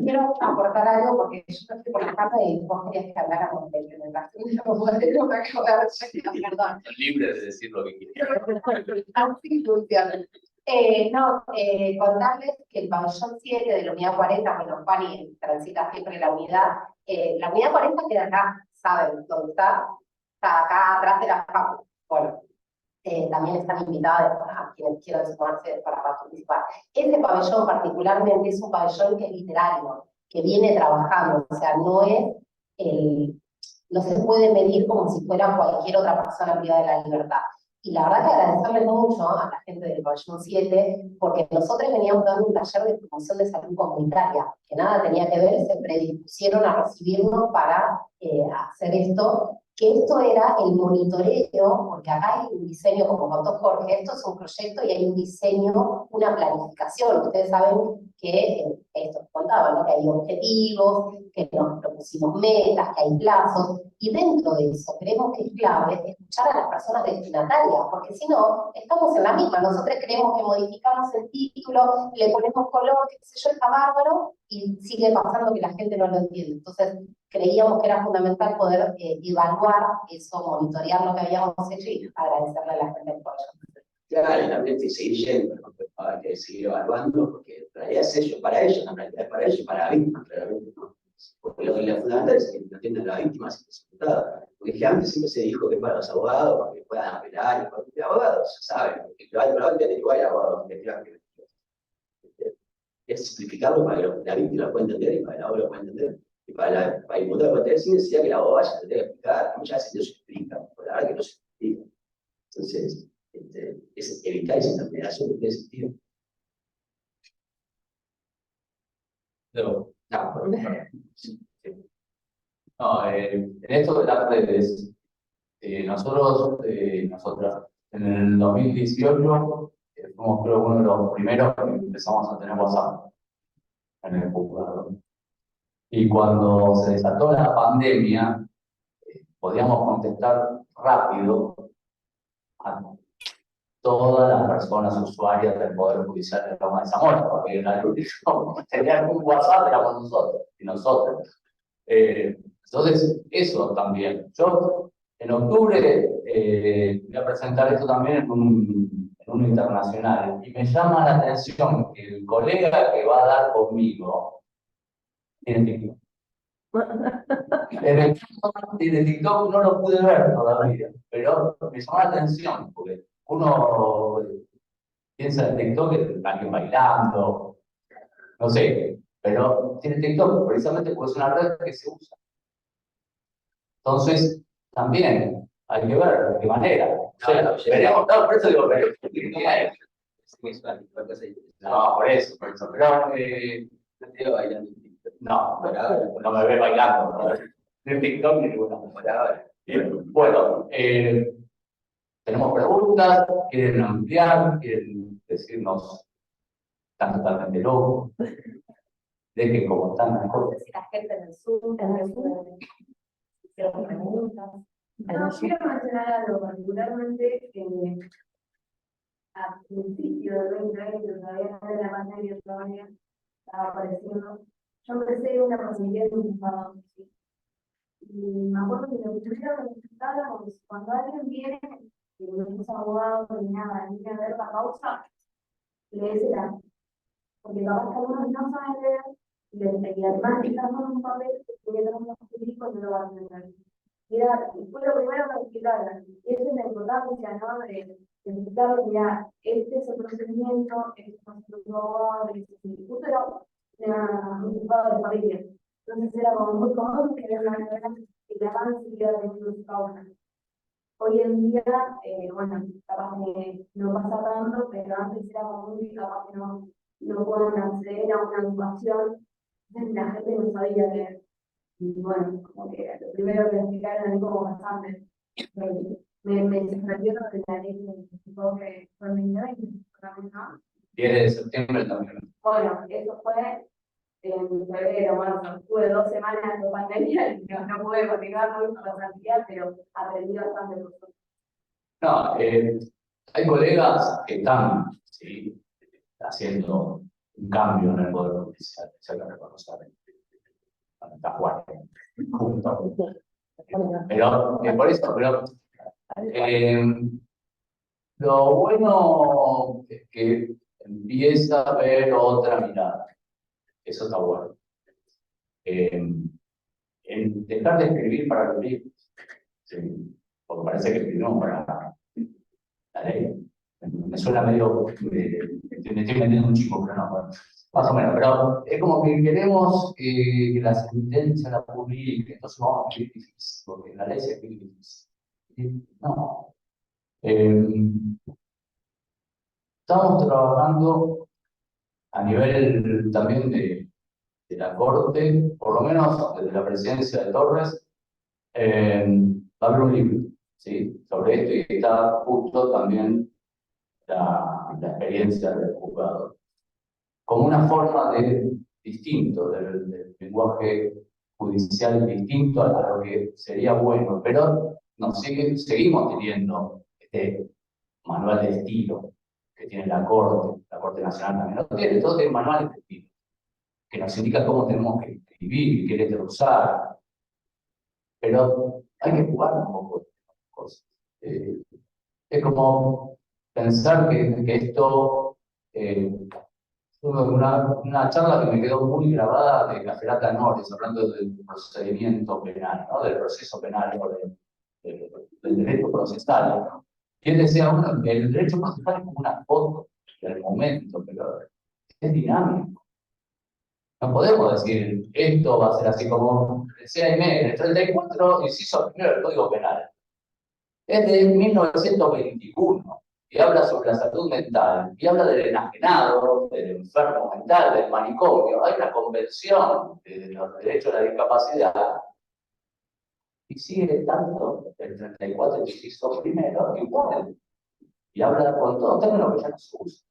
quiero aportar algo porque yo no estoy por la capa y vos querías que habláramos de implementación y no me acabo de dar, perdón. Son libres de decir lo que quieren. Así funciona. Contarles que el pabellón 7 de la unidad 40, con los Pani transita siempre la unidad 40 queda acá, ¿saben dónde está? Está acá atrás de la facu. Bueno, también están invitados a quienes quieran sumarse para participar. Este pabellón particularmente es un pabellón que es literario, que viene trabajando, o sea, no se puede medir como si fuera cualquier otra persona privada de la libertad. Y la verdad que agradecerles mucho a la gente del pabellón 7, porque nosotros veníamos dando un taller de promoción de salud comunitaria, que nada tenía que ver, se predispusieron a recibirnos para hacer esto, que esto era el monitoreo, porque acá hay un diseño, como contó Jorge, esto es un proyecto y hay un diseño, una planificación. Ustedes saben que esto que contaba, ¿no? Que hay objetivos, que nos propusimos metas, que hay plazos, y dentro de eso creemos que es clave escuchar a las personas destinatarias, porque si no, estamos en la misma. Nosotros creemos que modificamos el título, le ponemos color, qué sé yo, está bárbaro, y sigue pasando que la gente no lo entiende. Entonces, creíamos que era fundamental poder evaluar eso, monitorear lo que habíamos hecho y agradecerle a la gente del proyecto. Claro, y también seguir yendo, ¿no? Hay que seguir evaluando, porque en realidad es ellos, para ellos, en realidad es para ellos y para la víctima, claramente, ¿no? Porque lo fundamental es que no atiendan a la víctima sin resultado. Porque antes siempre se dijo que para los abogados, para que puedan apelar, y para los abogados, ya saben, porque probablemente igual hay abogados que tengan que es simplificarlo para que la víctima lo pueda entender y para el abogado lo pueda entender. Y para el imputado pueda entender sin necesidad que el abogado vaya a tener que explicar. Muchas veces no se explica, por la verdad que no se explica. Entonces, es evitar esa interpretación que tiene sentido. No, sí. No, en esto de las redes, nosotras, en el 2018, fuimos creo uno de los primeros que empezamos a tener WhatsApp en el computador. Y cuando se desató la pandemia, podíamos contestar rápido a todas las personas usuarias del Poder Judicial de Loma de Zamora, porque el único que tenía un WhatsApp éramos nosotros y nosotros. Entonces, eso también. Yo, en octubre, voy a presentar esto también en un internacional, y me llama la atención que el colega que va a dar conmigo tiene TikTok. En el TikTok no lo pude ver todavía, pero me llamó la atención, porque uno piensa en TikTok en alguien bailando, no sé, pero tiene TikTok precisamente porque es una red que se usa. Entonces, también hay que ver de qué manera. Veremos, no, por eso digo, pero no, por eso, pero no, no me ve bailando, ¿no? Ni TikTok ni ninguna. Bueno, tenemos preguntas, quieren ampliar, quieren decirnos, están totalmente locos, dejen como están las No cosas. sé si la gente en el Zoom, hicieron preguntas. No, quiero mencionar algo particularmente a principio del 2020, todavía no era la pandemia, todavía estaba apareciendo. Yo empecé una posibilidad de un juzgado. Y me acuerdo que lo primero que necesitábamos, cuando alguien viene, que no es abogado ni nada, viene a ver la causa, léesela. Porque capaz que algunos no saben leer, y además están con un papel que tiene los jurídicos y no lo van a entender. Y fue lo primero que explicaron. Y eso es la importancia, ¿no? De explicar, mira, este es el procedimiento, este es nuestro abogado, justo era un juzgado de familia. Entonces era como muy común que era una novela y la más seguida de sus causas. Hoy en día, bueno, capaz que no pasa tanto, pero antes era común y capaz que no pueden acceder a una educación. Entonces la gente no sabía leer. Y bueno, como que lo primero que explicaron es como bastante. Me sorprendió que la ley que fue en 2020, ¿no? 10 de septiembre también. Bueno, eso fue en febrero, marzo. Tuve 2 semanas de pandemia y no pude continuar con la actividad, pero aprendí bastante por eso. No, hay colegas que están, ¿sí?, haciendo un cambio en el Poder Judicial, se hay que reconocer. Está fuerte. Pero, por eso, pero lo bueno es que empieza a haber otra mirada. Eso está bueno. En dejar de escribir para los libros, ¿sí? Porque parece que escribimos para la ley. Me suena medio, me estoy metiendo un chico, pero no, bueno, más o menos, pero es como que queremos que la sentencia la publique, entonces vamos a escribir difícil, porque la ley se escribe difícil. No. Estamos trabajando a nivel también de la Corte, por lo menos desde la presidencia de Torres, va a haber un libro, ¿sí?, sobre esto, y está justo también la experiencia del juzgado, como una forma distinto del lenguaje judicial, distinto a lo que sería bueno, pero seguimos teniendo este manual de estilo que tiene la Corte Nacional también lo tiene, todos tienen manuales de estilo, que nos indica cómo tenemos que escribir, qué letra usar, pero hay que jugar un poco de cosas. Es como pensar que esto, una charla que me quedó muy grabada de Caferata Norris, hablando del procedimiento penal, ¿no?, del proceso penal, del derecho procesal, ¿no? Y él decía, bueno, el derecho procesal es como una foto del momento, pero es dinámico. No podemos decir, esto va a ser así como decía Aimé, en el 34 inciso primero del Código Penal. Es de 1921. y habla sobre la salud mental, y habla del enajenado, del enfermo mental, del manicomio. Hay una convención de los derechos de la discapacidad, y sigue estando el 34 inciso primero igual. Y habla con todo término que ya no se usa.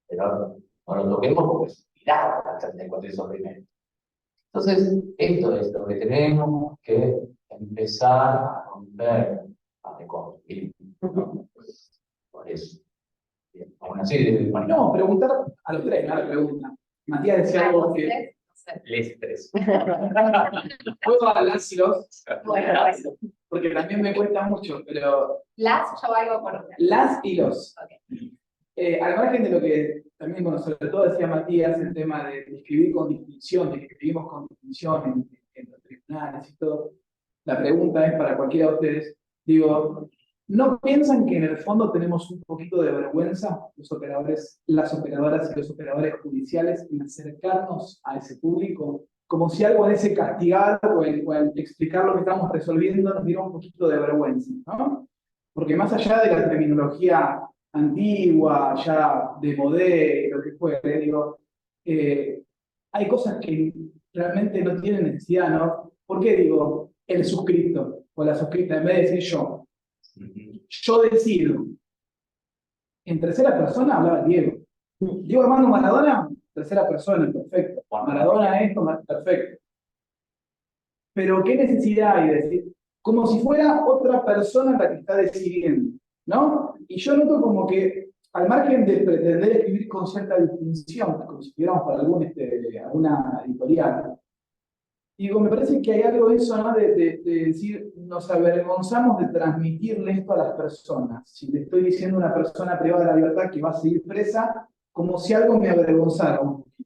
Pero no lo toquemos porque es mirar al 34 inciso primero. Entonces, esto es lo que tenemos que empezar a romper, a reconstruir, ¿no? Por eso. Bien, aún así, No, preguntar a los tres, no la pregunta. Matías decía algo que les tres. puedo hablar si los, Bueno, eso. porque también me cuesta mucho, pero Yo valgo por una. las y los. Ok. Al margen de lo que también, bueno, sobre todo decía Matías, el tema de escribir con distinción, de que escribimos con distinción en los tribunales y todo, la pregunta es para cualquiera de ustedes, digo, ¿no piensan que en el fondo tenemos un poquito de vergüenza, los operadores, las operadoras y los operadores judiciales, en acercarnos a ese público? Como si algo en ese castigar o en explicar lo que estamos resolviendo nos diera un poquito de vergüenza, ¿no? Porque más allá de la terminología antigua, ya de modé, lo que fuere, digo, hay cosas que realmente no tienen necesidad, ¿no? ¿Por qué digo el suscripto o la suscripta en vez de decir yo? Yo decido. En tercera persona hablaba Diego. Diego Armando Maradona, tercera persona, perfecto. Maradona esto, perfecto. Pero ¿qué necesidad hay de decir? Como si fuera otra persona la que está decidiendo, ¿no? Y yo noto como que, al margen de pretender escribir con cierta distinción, como si estuviéramos para alguna editorial, digo, me parece que hay algo de eso, ¿no? De decir, nos avergonzamos de transmitirle esto a las personas. Si le estoy diciendo a una persona privada de la libertad que va a seguir presa, como si algo me avergonzara un poquito.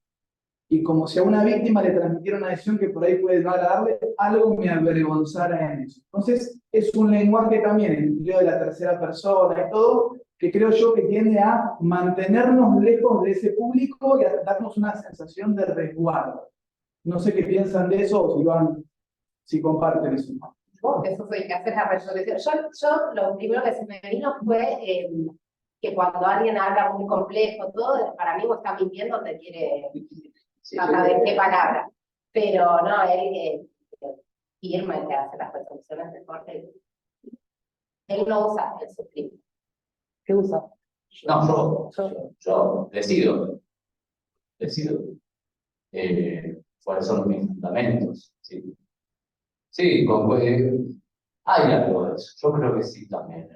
Y como si a una víctima le transmitiera una decisión que por ahí puede no agradarle, algo me avergonzara en eso. Entonces, es un lenguaje también, el empleo de la tercera persona y todo, que creo yo que tiende a mantenernos lejos de ese público y a darnos una sensación de resguardo. No sé qué piensan de eso o si comparten eso. Eso es el que hace la resolución. Yo lo primero que se me vino fue que cuando alguien habla muy complejo, todo, para mí o está mintiendo o te quiere saber qué palabra. Pero no, él firma el que hace las resoluciones de corte. Él no usa el suscripto. ¿Qué usa? No, yo decido. ¿Cuáles son mis fundamentos? Sí, sí hay algo de eso. Yo creo que sí también.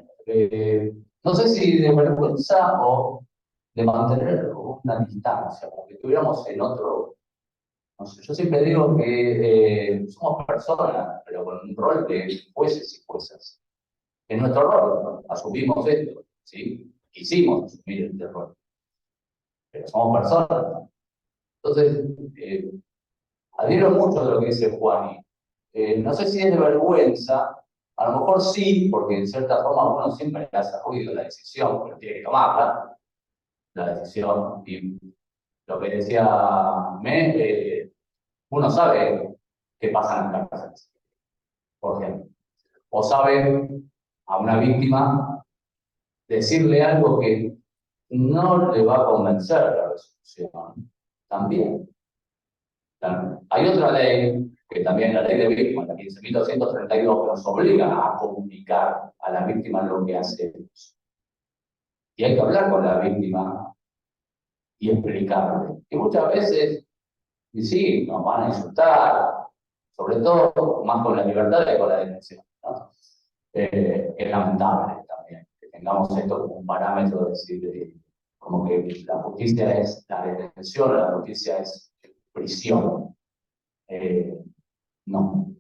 No sé si de vergüenza o de mantener una distancia, porque estuviéramos en otro. No sé, yo siempre digo que somos personas, pero con un rol de jueces y juezas. Es nuestro rol, ¿no? Asumimos esto, ¿sí? Quisimos asumir este rol, pero somos personas. Entonces, adhiero mucho de lo que dice Juani. No sé si es de vergüenza, a lo mejor sí, porque en cierta forma uno siempre le hace ruido la decisión, pero tiene que tomarla, la decisión. Y lo que decía uno sabe qué pasa en las cárceles, por ejemplo. O sabe a una víctima decirle algo que no le va a convencer la resolución. También. Hay otra ley, que también la ley de víctimas, la 15.232, que nos obliga a comunicar a la víctima lo que hacemos. Y hay que hablar con la víctima y explicarle. Y muchas veces, y sí, nos van a insultar, sobre todo más con la libertad que con la detención, ¿no? Es lamentable también que tengamos esto como un parámetro de decir, como que la justicia es la detención, la justicia es prisión. No.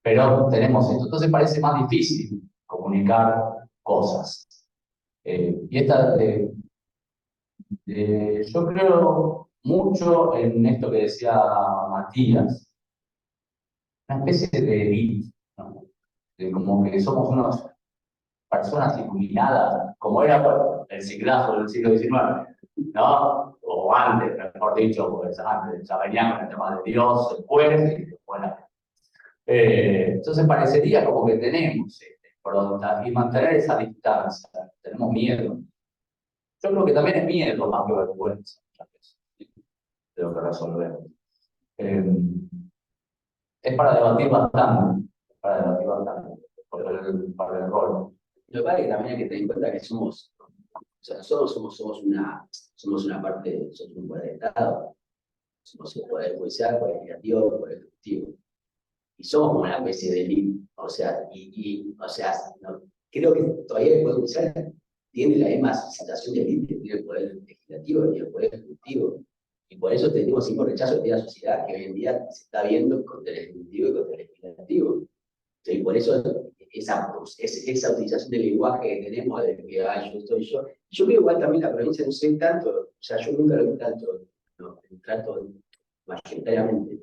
Pero tenemos esto. Entonces parece más difícil comunicar cosas. Y yo creo mucho en esto que decía Matías, una especie de élite, ¿no? Como que somos unas personas iluminadas, como era el siglazo del siglo XIX, ¿no? O antes, mejor dicho, pues antes ya venía con el tema de Dios, después, y después entonces parecería como que tenemos pronta y mantener esa distancia, tenemos miedo. Yo creo que también es miedo más que vergüenza, muchas veces, ¿sí? De lo que resolvemos. Es para debatir bastante, por el rol. Lo que pasa es que también hay que tener en cuenta que somos, o sea, nosotros somos una parte, somos un poder de Estado, somos el poder judicial, poder legislativo, poder ejecutivo. Y somos como una especie de elite, o sea, o sea, no, creo que todavía el poder judicial tiene la misma sensación de elite que tiene el poder legislativo y el poder ejecutivo. Y por eso tenemos siempre rechazo de la sociedad que hoy en día se está viendo contra el ejecutivo y contra el legislativo. Y por eso esa utilización del lenguaje que tenemos de que yo estoy yo. Yo creo igual también la provincia no sé tanto, o sea, yo nunca lo vi tanto, no, trato mayoritariamente.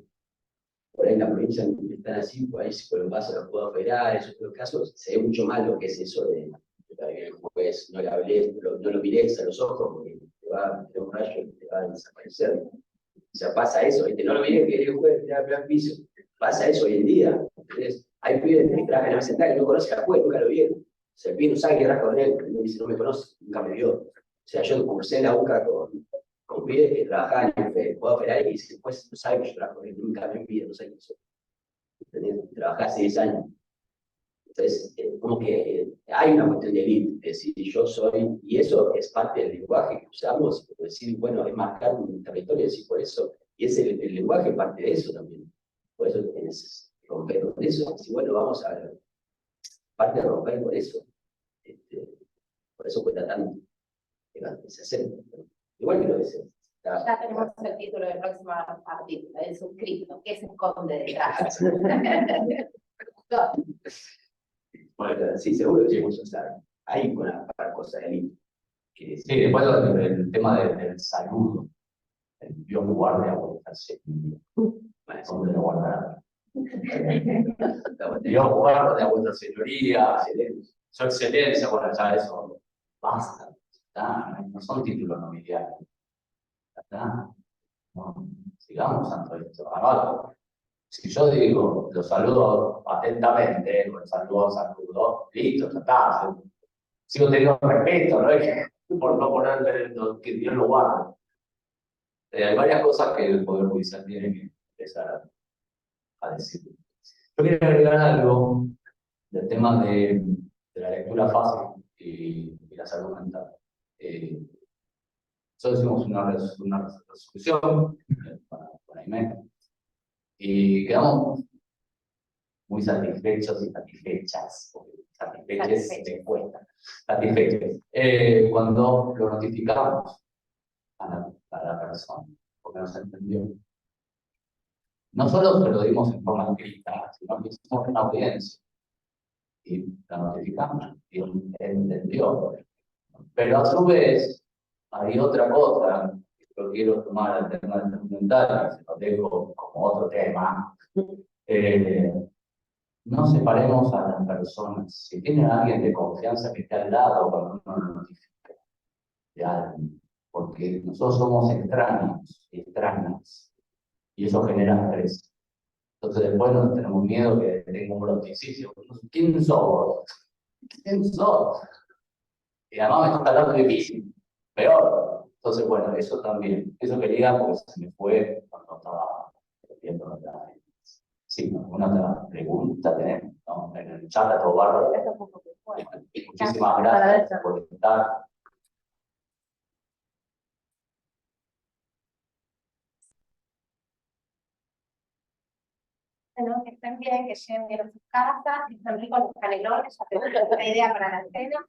Por ahí en la provincia no están así, por ahí si por el paso los puedo operar, en esos casos, se ve mucho más lo que es eso de el juez, no le hablé, no lo mires a los ojos, porque te va a meter un rayo y te va a desaparecer. O sea, pasa eso, ¿viste? No lo mires que el juez te da piso. Pasa eso hoy en día. ¿Entendés? Hay pibes que trabajan en la central que no conocen al juez, nunca lo vieron. O sea, el pibe no sabe qué trabaja con él, me dice, no me conoce, nunca me vio. O sea, yo cursé en la UCA con pibes que trabajaban en el juego operar y dice, el juez no sabe que yo trabajo con él, nunca me pide, no sabe quién soy. Trabajé hace 10 años. Entonces, como que hay una cuestión de elite, es decir, yo soy, y eso es parte del lenguaje que usamos, decir, bueno, es marcar un territorio, decir, por eso, y es el lenguaje parte de eso también. Por eso tienes que romper con eso, decir, bueno, vamos a ver, parte de romper con eso. Por eso cuesta tanto que se hace. Igual que lo dice. Ya tenemos el título del próximo artículo, el suscrito, ¿qué se esconde detrás? Bueno, sí, seguro que sí, o sea, hay para cosas de elite. Sí, después el tema del saludo. Yo me guardé a vuelta seguida. ¿Dónde lo guardarán? Yo guardo de vuelta señoría, su excelencia, bueno, ya eso basta. No son títulos nobiliarios. No, sigamos usando esto. Además, si yo digo, los saludo atentamente, los saludo, listo, ya está. Sigo teniendo respeto, ¿no? Por no ponerle que Dios lo guarde. Hay varias cosas que el Poder Judicial tiene que empezar a decir. Yo quería agregar algo del tema de la lectura fácil y la salud mental. Nosotros hicimos una resolución con Aimé y quedamos muy satisfechos y satisfechas, satisfechas de cuenta, satisfechos, cuando lo notificamos a la persona, porque nos entendió. No solo se lo dimos en forma escrita, sino que hicimos una audiencia y la notificamos y él entendió. Pero a su vez, hay otra cosa que yo quiero tomar al tema del documental, y se lo dejo como otro tema. No separemos a las personas. Si tienen a alguien de confianza que esté al lado cuando uno lo notifica de alguien, porque nosotros somos extraños, extrañas, y eso genera estrés. Entonces después nos tenemos miedo que tenga un broticismo. ¿Quién sos? ¿Quién sos? Y además me está hablando difícil, peor. Entonces, bueno, eso también. Eso quería porque se me fue cuando estaba viendo la. Sí, una otra pregunta tenemos, ¿no? En el chat a todo barro. Muchísimas gracias por estar. Bueno, que estén bien, que lleguen bien a sus casas, que estén ricos los canelones, ya tenemos una idea para la cena.